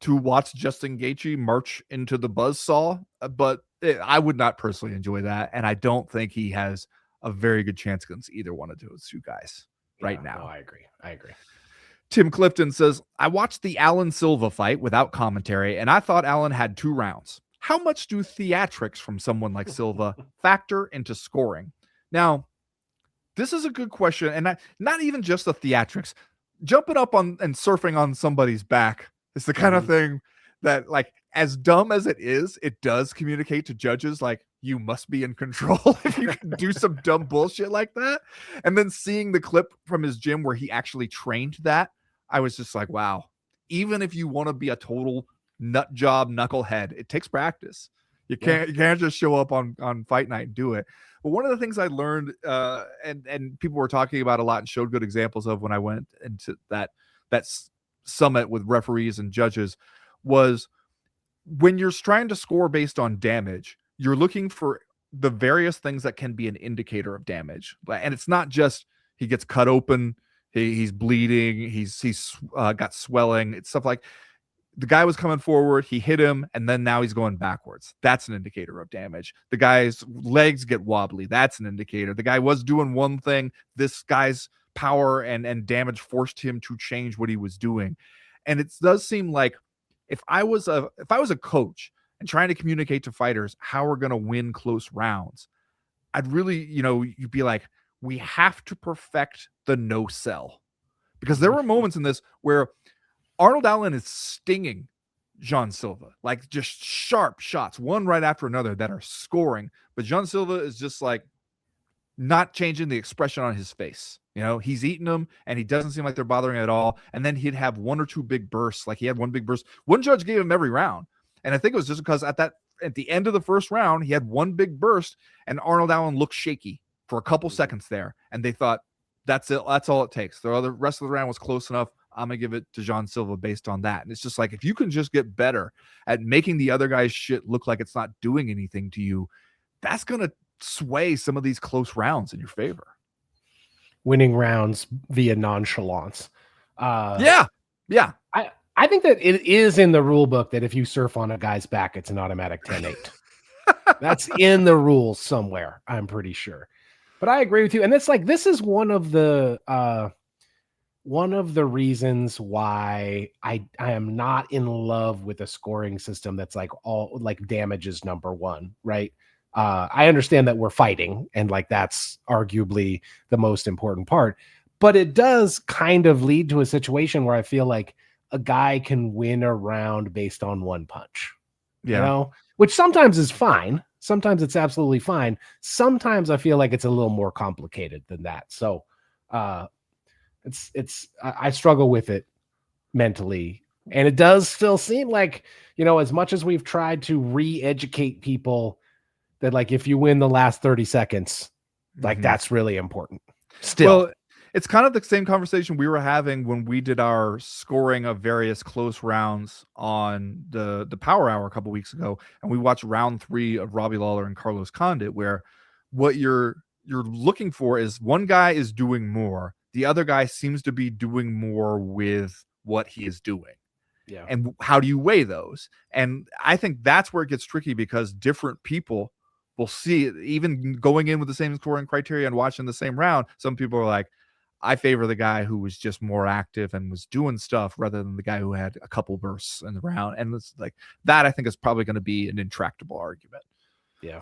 to watch Justin Gaethje march into the buzzsaw, but I would not personally enjoy that. And I don't think he has a very good chance against either one of those two guys right now. No, I agree. Tim Clifton says, I watched the Allen Silva fight without commentary, and I thought Allen had 2 rounds. How much do theatrics from someone like Silva factor into scoring? Now, this is a good question, and not even just the theatrics. Jumping up on and surfing on somebody's back is the kind of thing that, like, as dumb as it is, it does communicate to judges, like, you must be in control if you can do some dumb bullshit like that. And then seeing the clip from his gym where he actually trained that, I was just like, wow, even if you want to be a total nut job knucklehead, it takes practice. You can't just show up on fight night and do it. But one of the things I learned, and people were talking about a lot and showed good examples of when I went into that summit with referees and judges, was when you're trying to score based on damage, you're looking for the various things that can be an indicator of damage. And it's not just he gets cut open, he's bleeding, he's got swelling. It's stuff like the guy was coming forward, he hit him, and then now he's going backwards. That's an indicator of damage. The guy's legs get wobbly. That's an indicator. The guy was doing one thing. This guy's power and damage forced him to change what he was doing. And it does seem like if I was a coach and trying to communicate to fighters how we're going to win close rounds, I'd really, you'd be like, we have to perfect the no sell, because there were moments in this where Arnold Allen is stinging Jean Silva, like just sharp shots, one right after another that are scoring. But Jean Silva is just like not changing the expression on his face. He's eating them and he doesn't seem like they're bothering at all. And then he'd have 1 or 2 big bursts. Like he had 1 big burst. One judge gave him every round. And I think it was just because at the end of the first round, he had 1 big burst and Arnold Allen looked shaky for a couple seconds there. And they thought, that's it. That's all it takes. The rest of the round was close enough. I'm going to give it to Jean Silva based on that. And it's just like, if you can just get better at making the other guy's shit look like it's not doing anything to you, that's going to sway some of these close rounds in your favor. Winning rounds via nonchalance. Yeah. I think that it is in the rule book that if you surf on a guy's back, it's an automatic 10-8. That's in the rules somewhere, I'm pretty sure. But I agree with you. And it's like, this is one of the reasons why I am not in love with a scoring system that's like all like damage is number one, right? I understand that we're fighting and like that's arguably the most important part, but it does kind of lead to a situation where I feel like a guy can win a round based on 1 punch, which sometimes is fine. Sometimes it's absolutely fine. Sometimes I feel like it's a little more complicated than that. So I struggle with it mentally. And it does still seem like, as much as we've tried to re-educate people that like, if you win the last 30 seconds, like that's really important still. Well, It's kind of the same conversation we were having when we did our scoring of various close rounds on the Power Hour a couple weeks ago, and we watched round 3 of Robbie Lawler and Carlos Condit, where what you're looking for is one guy is doing more, the other guy seems to be doing more with what he is doing. Yeah. And how do you weigh those? And I think that's where it gets tricky, because different people will see it, even going in with the same scoring criteria and watching the same round. Some people are like, I favor the guy who was just more active and was doing stuff rather than the guy who had a couple bursts in the round. And it's like that, I think, is probably going to be an intractable argument. Yeah.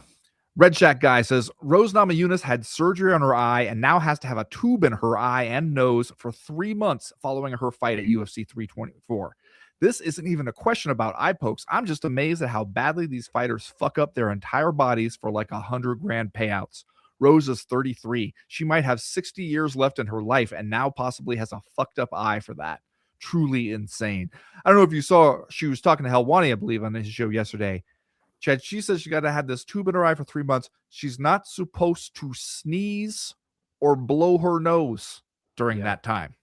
Red Shack Guy says Rose Namajunas had surgery on her eye and now has to have a tube in her eye and nose for 3 months following her fight at UFC 324. This isn't even a question about eye pokes. I'm just amazed at how badly these fighters fuck up their entire bodies for like $100,000 payouts. Rose is 33. She might have 60 years left in her life and now possibly has a fucked up eye for that. Truly insane. I don't know if you saw, she was talking to Helwani, I believe, on his show yesterday. Chad, she says she got to have this tube in her eye for 3 months. She's not supposed to sneeze or blow her nose during that time.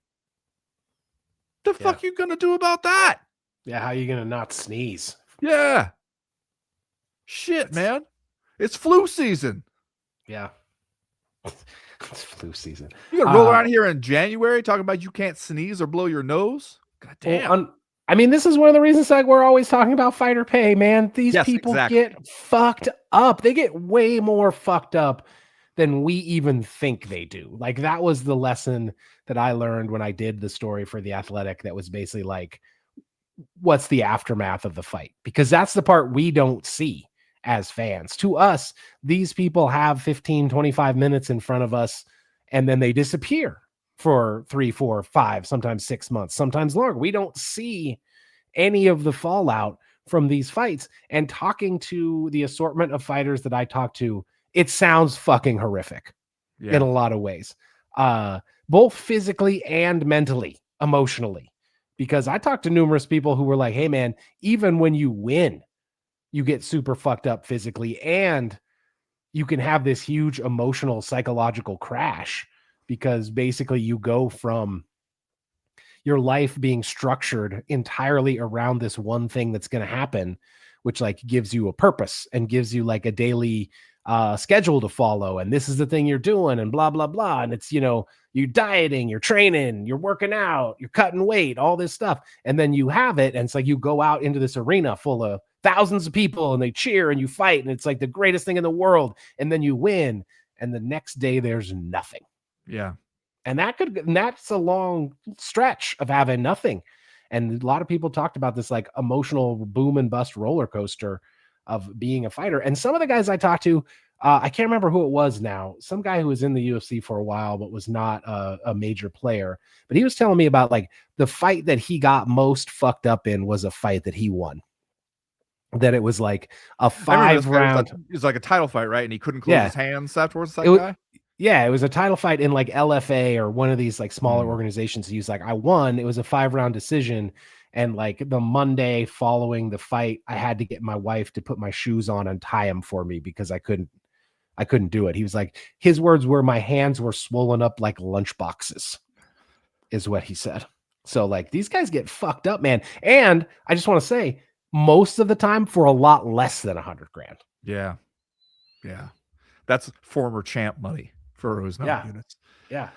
The fuck you gonna do about that? Yeah, how are you gonna not sneeze? Yeah. Shit, man. It's flu season. Yeah. It's flu season. You gonna roll around here in January talking about you can't sneeze or blow your nose? God damn. Well, I mean, this is one of the reasons like we're always talking about fighter pay, man. These people get fucked up. They get way more fucked up than we even think they do. Like, that was the lesson that I learned when I did the story for The Athletic. That was basically like, what's the aftermath of the fight? Because that's the part we don't see as fans. To us, these people have 15, 25 minutes in front of us, and then they disappear for 3, 4, 5, sometimes 6 months, sometimes longer. We don't see any of the fallout from these fights. And talking to the assortment of fighters that I talk to, it sounds fucking horrific in a lot of ways, both physically and mentally, emotionally. Because I talked to numerous people who were like, hey man, even when you win, you get super fucked up physically, and you can have this huge emotional, psychological crash, because basically you go from your life being structured entirely around this one thing that's going to happen, which like gives you a purpose and gives you like a daily schedule to follow. And this is the thing you're doing and blah, blah, blah. And it's, you know, you're dieting, you're training, you're working out, you're cutting weight, all this stuff. And then you have it. And it's like you go out into this arena full of thousands of people and they cheer and you fight. And it's like the greatest thing in the world. And then you win. And the next day there's nothing. Yeah. And that's a long stretch of having nothing. And a lot of people talked about this like emotional boom and bust roller coaster of being a fighter. And some of the guys I talked to, I can't remember who it was now, some guy who was in the UFC for a while, but was not a major player. But he was telling me about like the fight that he got most fucked up in was a fight that he won. That it was like a 5 round. It was like a title fight, right? And he couldn't close his hands afterwards. That guy? Yeah, it was a title fight in like LFA or one of these like smaller organizations. He was like, I won. It was a 5-round decision. And like the Monday following the fight, I had to get my wife to put my shoes on and tie them for me because I couldn't do it. He was like, his words were, my hands were swollen up like lunch boxes, is what he said. So like these guys get fucked up, man. And I just want to say, most of the time for a lot less than $100,000. Yeah. Yeah. That's former champ money for Rose Namajunas. Yeah.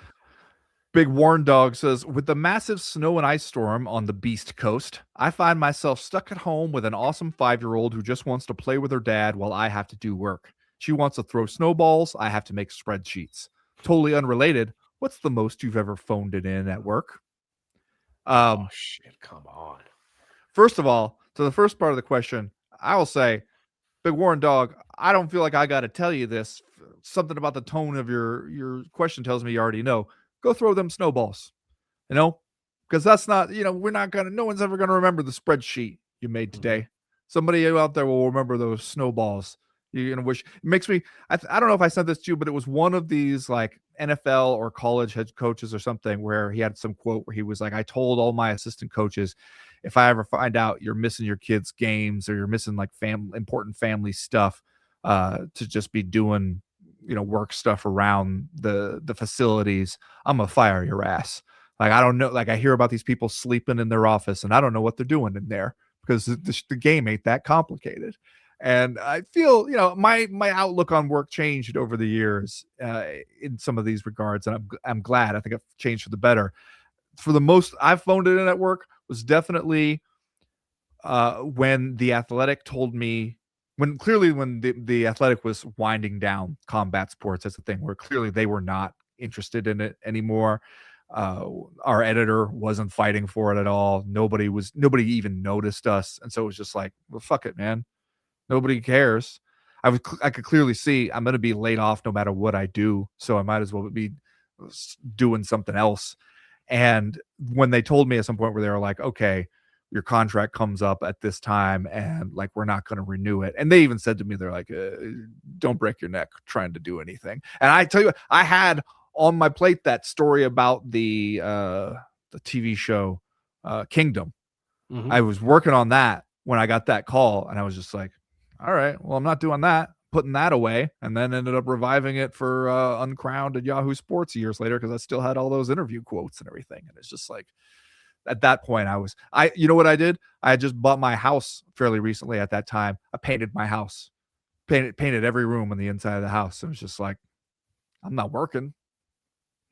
Big Warren Dog says, with the massive snow and ice storm on the Beast Coast, I find myself stuck at home with an awesome 5-year-old who just wants to play with her dad while I have to do work. She wants to throw snowballs. I have to make spreadsheets. Totally unrelated. What's the most you've ever phoned it in at work? Oh shit, come on. First of all, to the first part of the question, I will say, Big Warren Dog, I don't feel like I got to tell you this. Something about the tone of your question tells me you already know. Go throw them snowballs, because that's not, no one's ever going to remember the spreadsheet you made today. Somebody out there will remember those snowballs. You're going to wish. It makes me, I don't know if I said this to you, but it was one of these like NFL or college head coaches or something where he had some quote where he was like, I told all my assistant coaches, if I ever find out you're missing your kids' games or you're missing like important family stuff, to just be doing work stuff around the facilities, I'm gonna fire your ass. Like, I don't know. Like, I hear about these people sleeping in their office, and I don't know what they're doing in there because the game ain't that complicated. And I feel, my outlook on work changed over the years in some of these regards, and I'm glad. I think I've changed for the better. For the most I've phoned it in at work was definitely when the Athletic told me, when the Athletic was winding down combat sports as a thing, where clearly they were not interested in it anymore. Our editor wasn't fighting for it at all. Nobody even noticed us, and so it was just like, well, fuck it, man. Nobody cares. I could clearly see I'm going to be laid off no matter what I do, so I might as well be doing something else. And when they told me at some point where they were like, okay, your contract comes up at this time and like, we're not going to renew it. And they even said to me, they're like, don't break your neck trying to do anything. And I tell you what, I had on my plate that story about the TV show Kingdom. Mhm. I was working on that when I got that call, and I was just like, all right, well, I'm not doing that, putting that away, and then ended up reviving it for Uncrowned at Yahoo Sports years later because I still had all those interview quotes and everything. And it's just like, at that point, you know what I did? I had just bought my house fairly recently at that time. I painted my house, painted every room on the inside of the house. It was just like, I'm not working,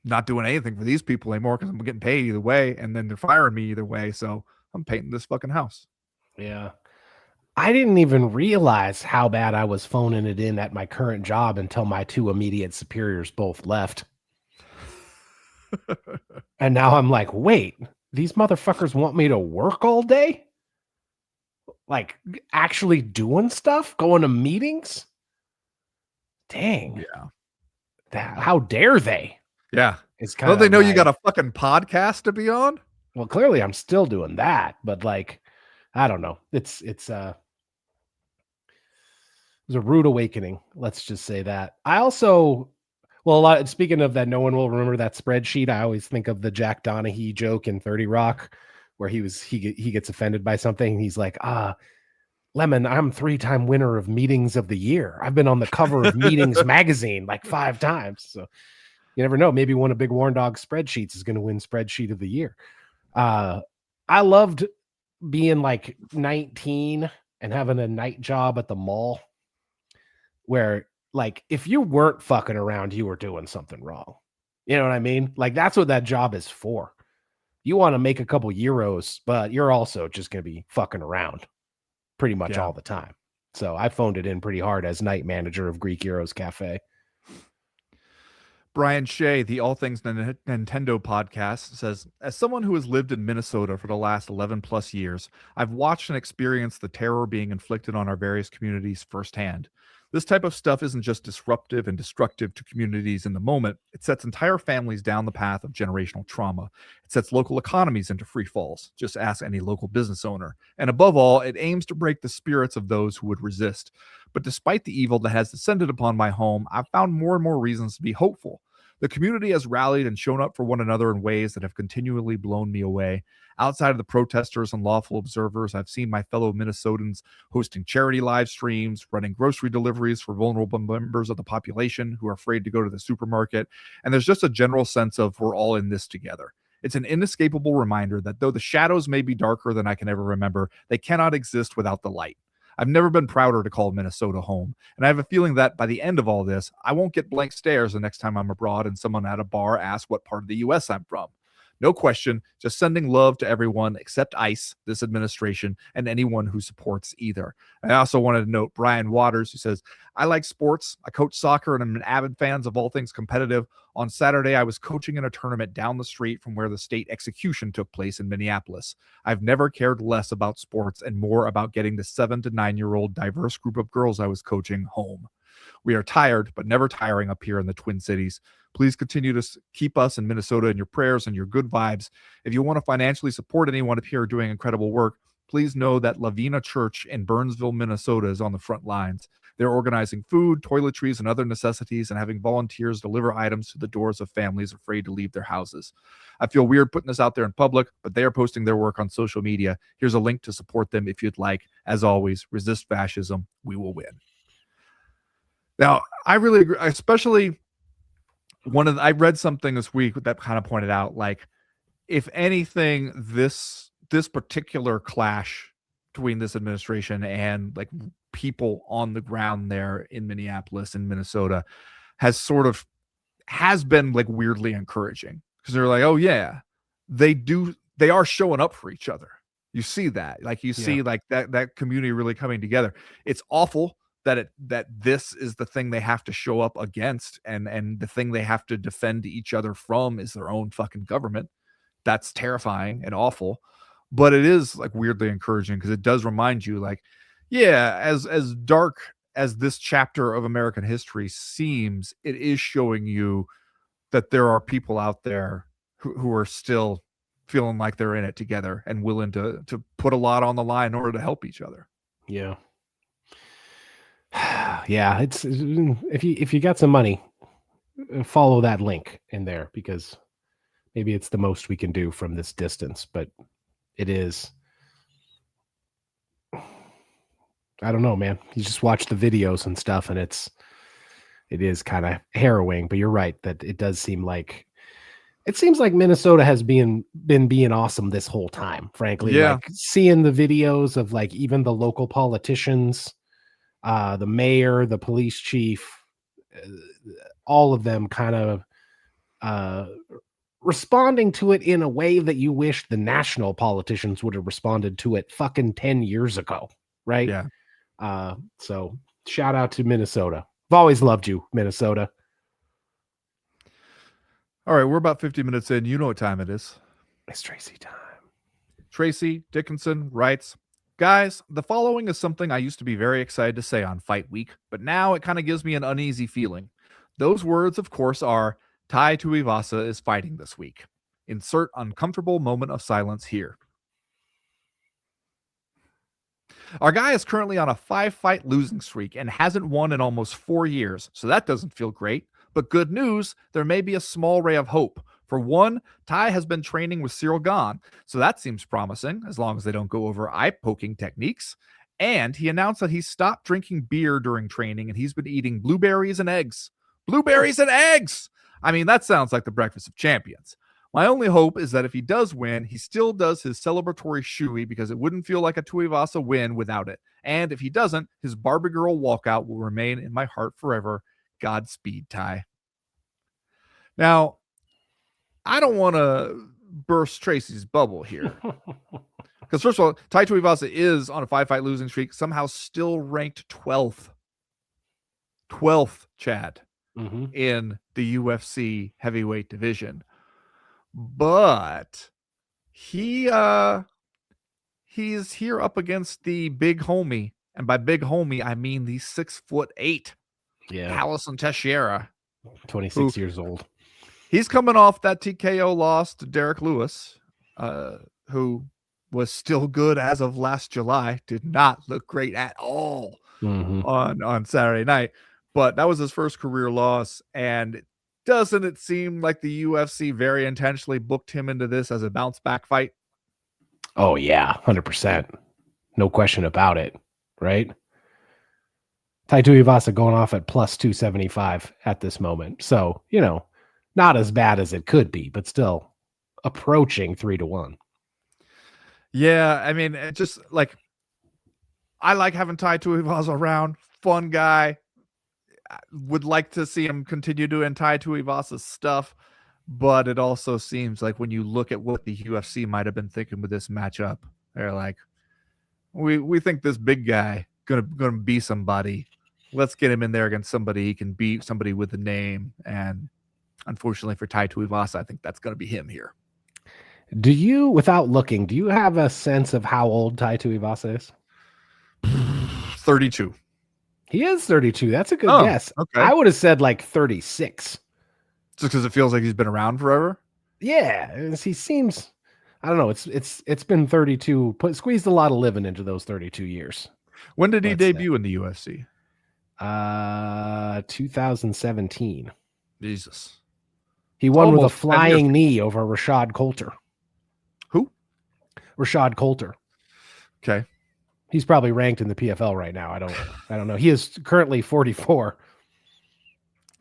not doing anything for these people anymore because I'm getting paid either way, and then they're firing me either way. So I'm painting this fucking house. Yeah. I didn't even realize how bad I was phoning it in at my current job until my two immediate superiors both left. And now I'm like, wait, these motherfuckers want me to work all day? Like, actually doing stuff? Going to meetings? Dang. Yeah. How dare they? Yeah. It's Don't they know you got a fucking podcast to be on? Well, clearly I'm still doing that, but like, I don't know. It was a rude awakening. Let's just say that. I also, speaking of that, no one will remember that spreadsheet. I always think of the Jack Donaghy joke in 30 Rock, where he gets offended by something. He's like, Lemon, I'm 3-time winner of Meetings of the Year. I've been on the cover of Meetings magazine like 5 times. So you never know. Maybe one of Big Warren Dog spreadsheets is going to win Spreadsheet of the Year. I loved being like 19 and having a night job at the mall, where like, if you weren't fucking around, you were doing something wrong. You know what I mean? Like, that's what that job is for. You want to make a couple euros, but you're also just going to be fucking around pretty much all the time. So I phoned it in pretty hard as night manager of Greek Euros Cafe. Brian Shea, the All Things Nintendo podcast, says, as someone who has lived in Minnesota for the last 11 plus years, I've watched and experienced the terror being inflicted on our various communities firsthand. This type of stuff isn't just disruptive and destructive to communities in the moment. It sets entire families down the path of generational trauma. It sets local economies into free falls. Just ask any local business owner. And above all, it aims to break the spirits of those who would resist. But despite the evil that has descended upon my home, I've found more and more reasons to be hopeful. The community has rallied and shown up for one another in ways that have continually blown me away. Outside of the protesters and lawful observers, I've seen my fellow Minnesotans hosting charity live streams, running grocery deliveries for vulnerable members of the population who are afraid to go to the supermarket. And there's just a general sense of we're all in this together. It's an inescapable reminder that though the shadows may be darker than I can ever remember, they cannot exist without the light. I've never been prouder to call Minnesota home, and I have a feeling that by the end of all this, I won't get blank stares the next time I'm abroad and someone at a bar asks what part of the U.S. I'm from. No question, just sending love to everyone except ICE, this administration, and anyone who supports either. I also wanted to note Brian Waters, who says, I like sports. I coach soccer and I'm an avid fan of all things competitive. On Saturday, I was coaching in a tournament down the street from where the state execution took place in Minneapolis. I've never cared less about sports and more about getting the 7 to 9-year-old diverse group of girls I was coaching home. We are tired, but never tiring up here in the Twin Cities. Please continue to keep us in Minnesota in your prayers and your good vibes. If you want to financially support anyone up here doing incredible work, please know that Lavina Church in Burnsville, Minnesota is on the front lines. They're organizing food, toiletries, and other necessities and having volunteers deliver items to the doors of families afraid to leave their houses. I feel weird putting this out there in public, but they are posting their work on social media. Here's a link to support them if you'd like. As always, resist fascism. We will win. Now, I really agree, especially I read something this week that kind of pointed out, like, if anything, this particular clash between this administration and like people on the ground there in Minneapolis and Minnesota has been like weirdly encouraging, because they're like, oh yeah, they are showing up for each other. You see that, like you see like that community really coming together. It's awful that this is the thing they have to show up against, and the thing they have to defend each other from is their own fucking government. That's terrifying and awful, but it is like weirdly encouraging, because it does remind you, like, yeah, as dark as this chapter of American history seems, it is showing you that there are people out there who are still feeling like they're in it together and willing to put a lot on the line in order to help each other. Yeah. Yeah, it's if you got some money, follow that link in there, because maybe it's the most we can do from this distance, but it is. I don't know, man. You just watch the videos and stuff, and it is kind of harrowing. But you're right that it seems like Minnesota has been being awesome this whole time. Frankly, Yeah. like seeing the videos of like even the local politicians, the mayor, the police chief, all of them kind of responding to it in a way that you wish the national politicians would have responded to it fucking 10 years ago, right? Yeah. So shout out to Minnesota. I've always loved you, Minnesota. All right, we're about 50 minutes in. You know what time it is. It's Tracy time. Tracy Dickinson writes, guys, the following is something I used to be very excited to say on Fight Week, but now it kind of gives me an uneasy feeling. Those words, of course, are Tai Tuivasa is fighting this week. Insert uncomfortable moment of silence here. Our guy is currently on a 5-fight losing streak and hasn't won in almost 4 years, so that doesn't feel great. But good news, there may be a small ray of hope. For one, Tai has been training with Cyril Gahn, so that seems promising, as long as they don't go over eye-poking techniques. And he announced that he stopped drinking beer during training, and he's been eating blueberries and eggs. Blueberries and eggs! I mean, that sounds like the breakfast of champions. My only hope is that if he does win, he still does his celebratory shoey, because it wouldn't feel like a Tuivasa win without it. And if he doesn't, his Barbie Girl walkout will remain in my heart forever. Godspeed, Tai. Now, I don't want to burst Tracy's bubble here, because first of all, Tai Tuivasa is on a 5-fight losing streak, somehow still ranked 12th, Chad, in the UFC heavyweight division. But he's here up against the big homie, and by big homie I mean the 6'8", Allison Teixeira, 26 years old. He's coming off that TKO loss to Derek Lewis, who was still good as of last July. Did not look great at all on Saturday night, but that was his first career loss. And doesn't it seem like the UFC very intentionally booked him into this as a bounce back fight? Oh yeah, 100%. No question about it, right? Tai Tuivasa going off at plus 275 at this moment. So, not as bad as it could be, but still approaching 3-1. Yeah, I mean, it just like, I like having Tai Tuivasa around. Fun guy. I would like to see him continue doing Tai Tuivasa's stuff, but it also seems like when you look at what the UFC might have been thinking with this matchup, they're like, we think this big guy gonna be somebody. Let's get him in there against somebody he can beat, somebody with a name. And unfortunately for Tai Tuivasa, I think that's going to be him here. Do you, without looking, do you have a sense of how old Tai Tuivasa is? 32. He is 32. That's a good guess. Okay. I would have said like 36. Just because it feels like he's been around forever? Yeah, he seems, I don't know, it's been 32, squeezed a lot of living into those 32 years. When did he debut in the UFC? 2017. Jesus. He won with a flying knee over Rashad Coulter. Who? Rashad Coulter. Okay. He's probably ranked in the PFL right now. I don't know. He is currently 44.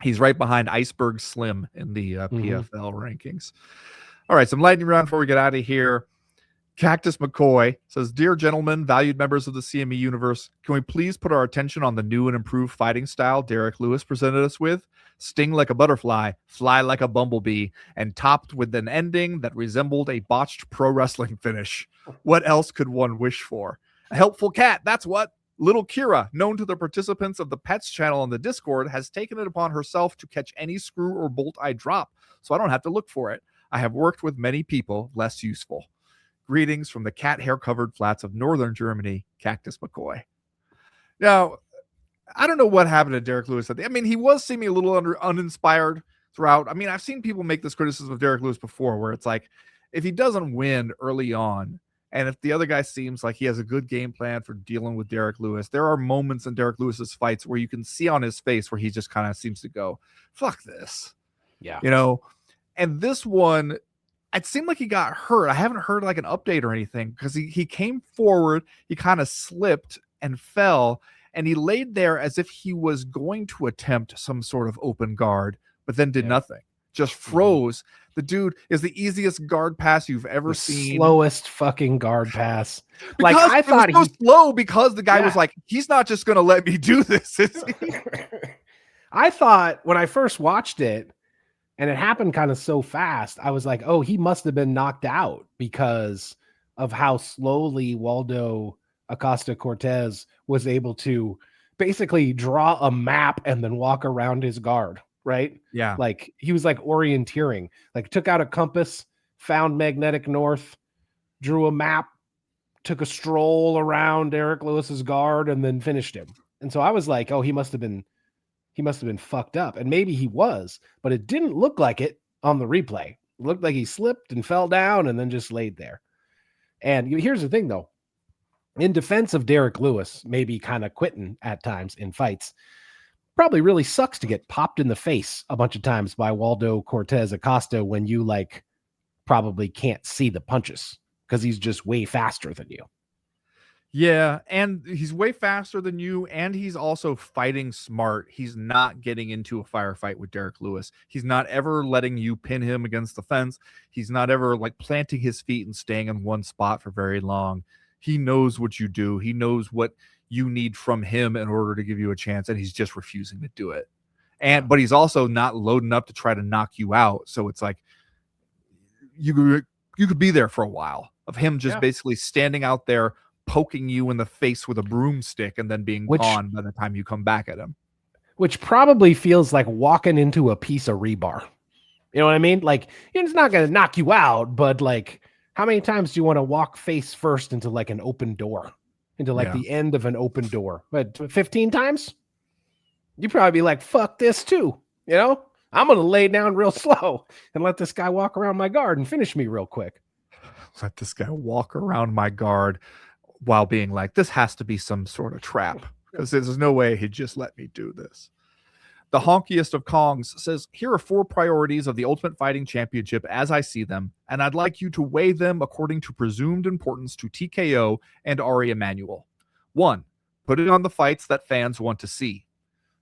He's right behind Iceberg Slim in the Mhm. PFL rankings. All right, some lightning round before we get out of here. Cactus McCoy says, "Dear gentlemen, valued members of the CME universe, can we please put our attention on the new and improved fighting style Derek Lewis presented us with? Sting like a butterfly, fly like a bumblebee, and topped with an ending that resembled a botched pro wrestling finish. What else could one wish for? A helpful cat, that's what. Little Kira, known to the participants of the Pets channel on the Discord, has taken it upon herself to catch any screw or bolt I drop, so I don't have to look for it. I have worked with many people less useful. Greetings from the cat hair covered flats of northern Germany, Cactus McCoy." Now, I don't know what happened to Derek Lewis. I mean, he was seeming a little uninspired throughout. I mean, I've seen people make this criticism of Derek Lewis before, where it's like, if he doesn't win early on, and if the other guy seems like he has a good game plan for dealing with Derek Lewis, there are moments in Derek Lewis's fights where you can see on his face where he just kind of seems to go, fuck this. Yeah. You know, and this one, it seemed like he got hurt. I haven't heard like an update or anything because he came forward, he kind of slipped and fell, and he laid there as if he was going to attempt some sort of open guard, but then did nothing. Just froze. The dude is the easiest guard pass you've ever seen. Slowest fucking guard pass. Because like I thought it was so slow because the guy was like, he's not just going to let me do this, is he? I thought when I first watched it, and it happened kind of so fast, I was like, oh, he must have been knocked out because of how slowly Waldo Acosta Cortez was able to basically draw a map and then walk around his guard, right? Yeah. Like he was like orienteering, like took out a compass, found magnetic north, drew a map, took a stroll around Derek Lewis's guard, and then finished him. And so I was like, oh, he must have been fucked up. And maybe he was, but it didn't look like it on the replay. It looked like he slipped and fell down and then just laid there. And here's the thing, though. In defense of Derek Lewis, maybe kind of quitting at times in fights, probably really sucks to get popped in the face a bunch of times by Waldo Cortez Acosta when you like probably can't see the punches because he's just way faster than you. Yeah, and he's way faster than you, and he's also fighting smart. He's not getting into a firefight with Derek Lewis. He's not ever letting you pin him against the fence. He's not ever like planting his feet and staying in one spot for very long. He knows what you do. He knows what you need from him in order to give you a chance, and he's just refusing to do it. But he's also not loading up to try to knock you out. So it's like you could be there for a while of him just basically standing out there, poking you in the face with a broomstick and then being gone by the time you come back at him. Which probably feels like walking into a piece of rebar. You know what I mean? Like, it's not going to knock you out, but like, how many times do you want to walk face first into like an open door? Into like the end of an open door? But 15 times? You'd probably be like, fuck this too. You know? I'm going to lay down real slow and let this guy walk around my guard and finish me real quick. Let this guy walk around my guard while being like, this has to be some sort of trap because there's no way he'd just let me do this. The honkiest of Kongs says, here are 4 priorities of the Ultimate Fighting Championship as I see them, and I'd like you to weigh them according to presumed importance to TKO and Ari Emanuel. 1, putting on the fights that fans want to see.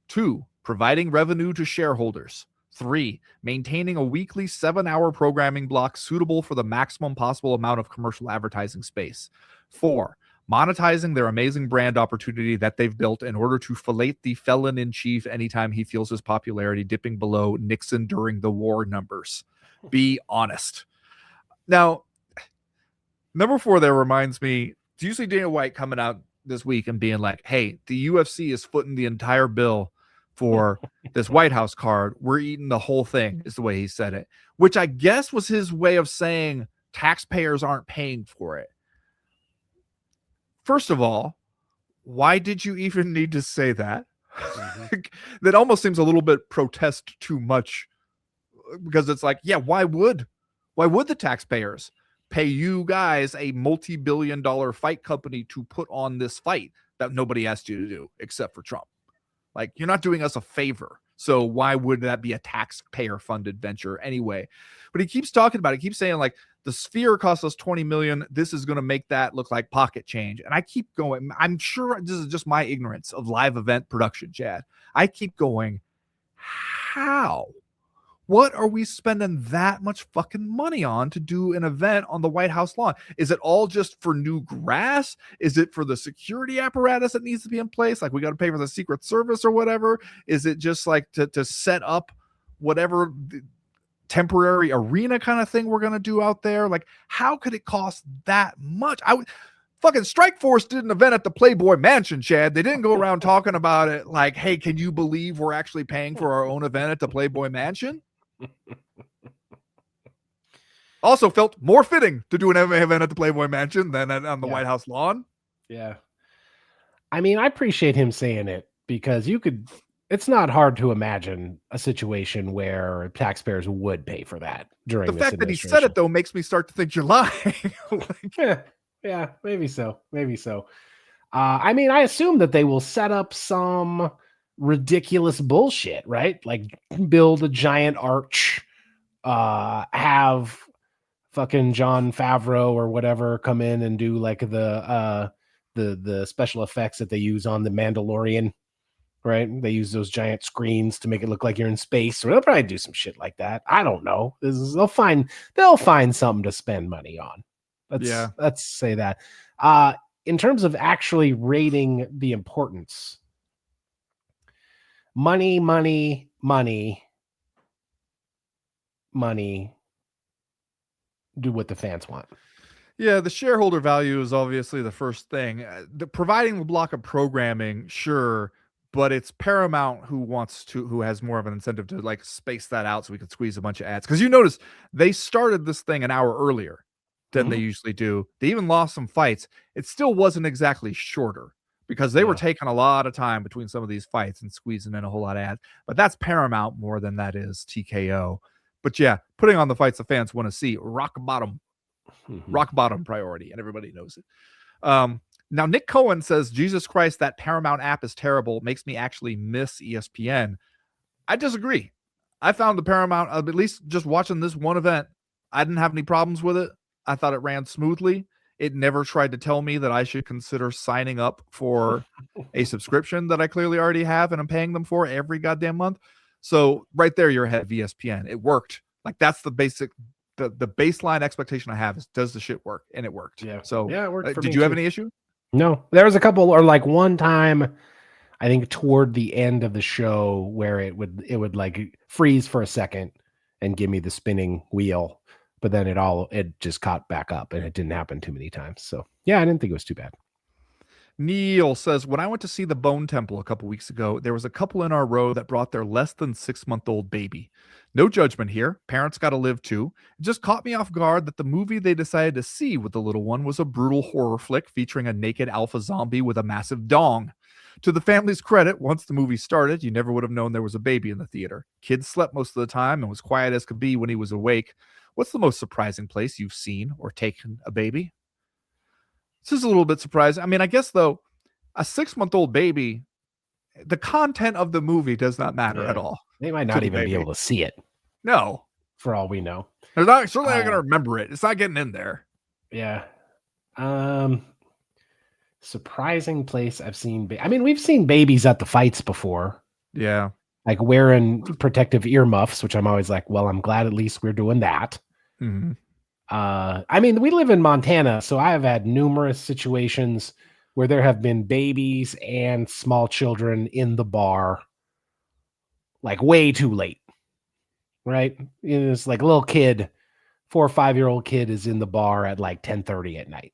2, providing revenue to shareholders. 3, maintaining a weekly 7-hour programming block suitable for the maximum possible amount of commercial advertising space. 4, monetizing their amazing brand opportunity that they've built in order to fillet the felon-in-chief anytime he feels his popularity dipping below Nixon during the war numbers. Be honest. Now, number 4 there reminds me, do you see Dana White coming out this week and being like, hey, the UFC is footing the entire bill for this White House card. We're eating the whole thing, is the way he said it, which I guess was his way of saying taxpayers aren't paying for it. First of all, why did you even need to say that? That almost seems a little bit protest too much, because it's like, yeah, why would the taxpayers pay you guys, a multi-billion-dollar fight company, to put on this fight that nobody asked you to do except for Trump? Like, you're not doing us a favor. So why would that be a taxpayer funded venture anyway? But he keeps talking about it. He keeps saying like, the Sphere cost us $20 million. This is going to make that look like pocket change. And I keep going. I'm sure this is just my ignorance of live event production, Chad. I keep going, how? What are we spending that much fucking money on to do an event on the White House lawn? Is it all just for new grass? Is it for the security apparatus that needs to be in place? Like, we got to pay for the Secret Service or whatever? Is it just like to set up whatever temporary arena kind of thing we're going to do out there? Like, how could it cost that much? Fucking Strike Force did an event at the Playboy Mansion, Chad. They didn't go around talking about it like, hey, can you believe we're actually paying for our own event at the Playboy Mansion? Also felt more fitting to do an event at the Playboy Mansion than on the White House lawn. Yeah. I mean, I appreciate him saying it, because it's not hard to imagine a situation where taxpayers would pay for that during the this fact that he said it, though, makes me start to think you're lying. Yeah, maybe so. I mean, I assume that they will set up some ridiculous bullshit, right? Like, build a giant arch, have fucking Jon Favreau or whatever come in and do like the special effects that they use on the Mandalorian, right? They use those giant screens to make it look like you're in space, or they'll probably do some shit like that. I don't know. They'll find something to spend money on. Let's say that. In terms of actually rating the importance, money, do what the fans want. Yeah, the shareholder value is obviously the first thing. Providing the block of programming, sure, but it's Paramount who has more of an incentive to like space that out so we can squeeze a bunch of ads. Because you notice they started this thing an hour earlier than they usually do. They even lost some fights. It still wasn't exactly shorter because they were taking a lot of time between some of these fights and squeezing in a whole lot of ads. But that's Paramount more than that is TKO. But yeah, putting on the fights the fans want to see, rock bottom priority, and everybody knows it. Now, Nick Cohen says, Jesus Christ, that Paramount app is terrible. Makes me actually miss ESPN. I disagree. I found the Paramount, at least just watching this one event, I didn't have any problems with it. I thought it ran smoothly. It never tried to tell me that I should consider signing up for a subscription that I clearly already have and I'm paying them for every goddamn month. So right there, you're ahead of ESPN. It worked. Like, that's the basic, the baseline expectation I have is, does the shit work? And it worked. Yeah. So yeah, it worked. Did you have any issue? No, there was a couple, or like one time, I think toward the end of the show, where it would like freeze for a second and give me the spinning wheel, but then it just caught back up, and it didn't happen too many times. So yeah, I didn't think it was too bad. Neil says, when I went to see the Bone Temple a couple weeks ago, there was a couple in our row that brought their less than 6-month-old baby. No judgment here. Parents got to live too. It just caught me off guard that the movie they decided to see with the little one was a brutal horror flick featuring a naked alpha zombie with a massive dong. To the family's credit, once the movie started, you never would have known there was a baby in the theater. Kid slept most of the time and was quiet as could be when he was awake. What's the most surprising place you've seen or taken a baby? This is a little bit surprising. I mean, I guess, though, a 6-month-old baby, the content of the movie does not matter at all. They might not even be able to see it. No. For all we know. They're not certainly not going to remember it. It's not getting in there. Yeah. Surprising place I've seen. I mean, we've seen babies at the fights before. Yeah. Like wearing protective earmuffs, which I'm always like, well, I'm glad at least we're doing that. Mm-hmm. I mean, we live in Montana, so I have had numerous situations where there have been babies and small children in the bar, like way too late, right? It's like a little kid, 4 or 5-year-old kid is in the bar at like 10:30 at night.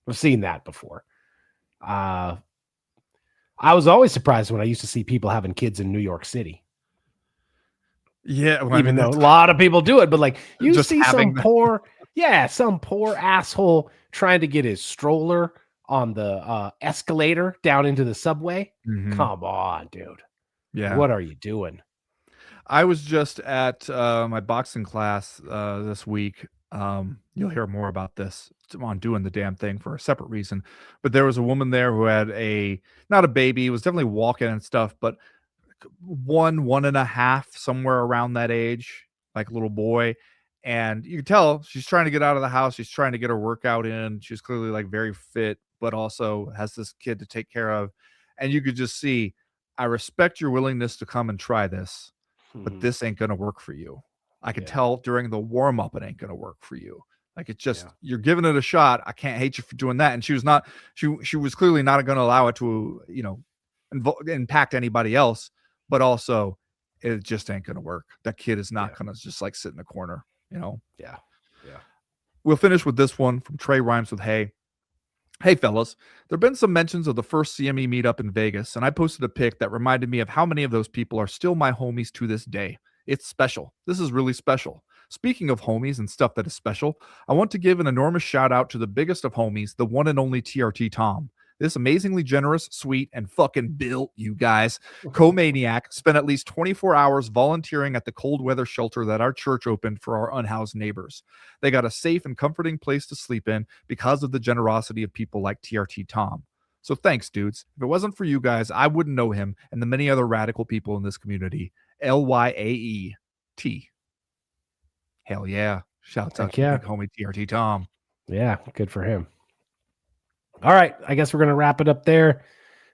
I've seen that before. I was always surprised when I used to see people having kids in New York City. Yeah, well, even though a lot of people do it, but like you see some poor asshole trying to get his stroller on the escalator down into the subway. Mm-hmm. Come on, dude. Yeah. What are you doing? I was just at my boxing class this week. You'll hear more about this on doing the damn thing for a separate reason. But there was a woman there who had not a baby, was definitely walking and stuff, but 1.5, somewhere around that age, like a little boy. And you can tell she's trying to get out of the house. She's trying to get her workout in. She's clearly like very fit, but also has this kid to take care of. And you could just see, I respect your willingness to come and try this, but this ain't gonna work for you. I could Yeah. tell during the warm up it ain't gonna work for you. Like it's just you're giving it a shot. I can't hate you for doing that. And she was not. She was clearly not going to allow it to impact anybody else. But also, it just ain't going to work. That kid is not going to just like sit in the corner. Yeah. We'll finish with this one from Trey Rhymes with Hey. Hey, fellas, there have been some mentions of the first CME meetup in Vegas, and I posted a pic that reminded me of how many of those people are still my homies to this day. It's special. This is really special. Speaking of homies and stuff that is special, I want to give an enormous shout out to the biggest of homies, the one and only TRT Tom. This amazingly generous, sweet, and fucking built, you guys, co-maniac spent at least 24 hours volunteering at the cold weather shelter that our church opened for our unhoused neighbors. They got a safe and comforting place to sleep in because of the generosity of people like TRT Tom. So thanks, dudes. If it wasn't for you guys, I wouldn't know him and the many other radical people in this community. LYAET. Hell yeah. Shouts out to big homie TRT Tom. Yeah, good for him. All right, I guess we're going to wrap it up there.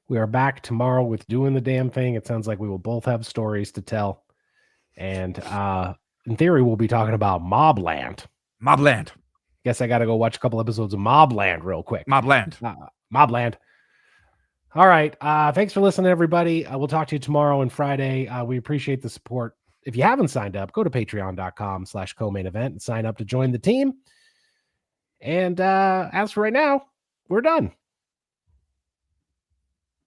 We are back tomorrow with Doing the Damn Thing. It sounds like we will both have stories to tell. And in theory, we'll be talking about Mobland. Guess I got to go watch a couple episodes of Mobland real quick. Mobland. All right. Thanks for listening, everybody. We'll talk to you tomorrow and Friday. We appreciate the support. If you haven't signed up, go to patreon.com/co-main event and sign up to join the team. And as for right now, we're done.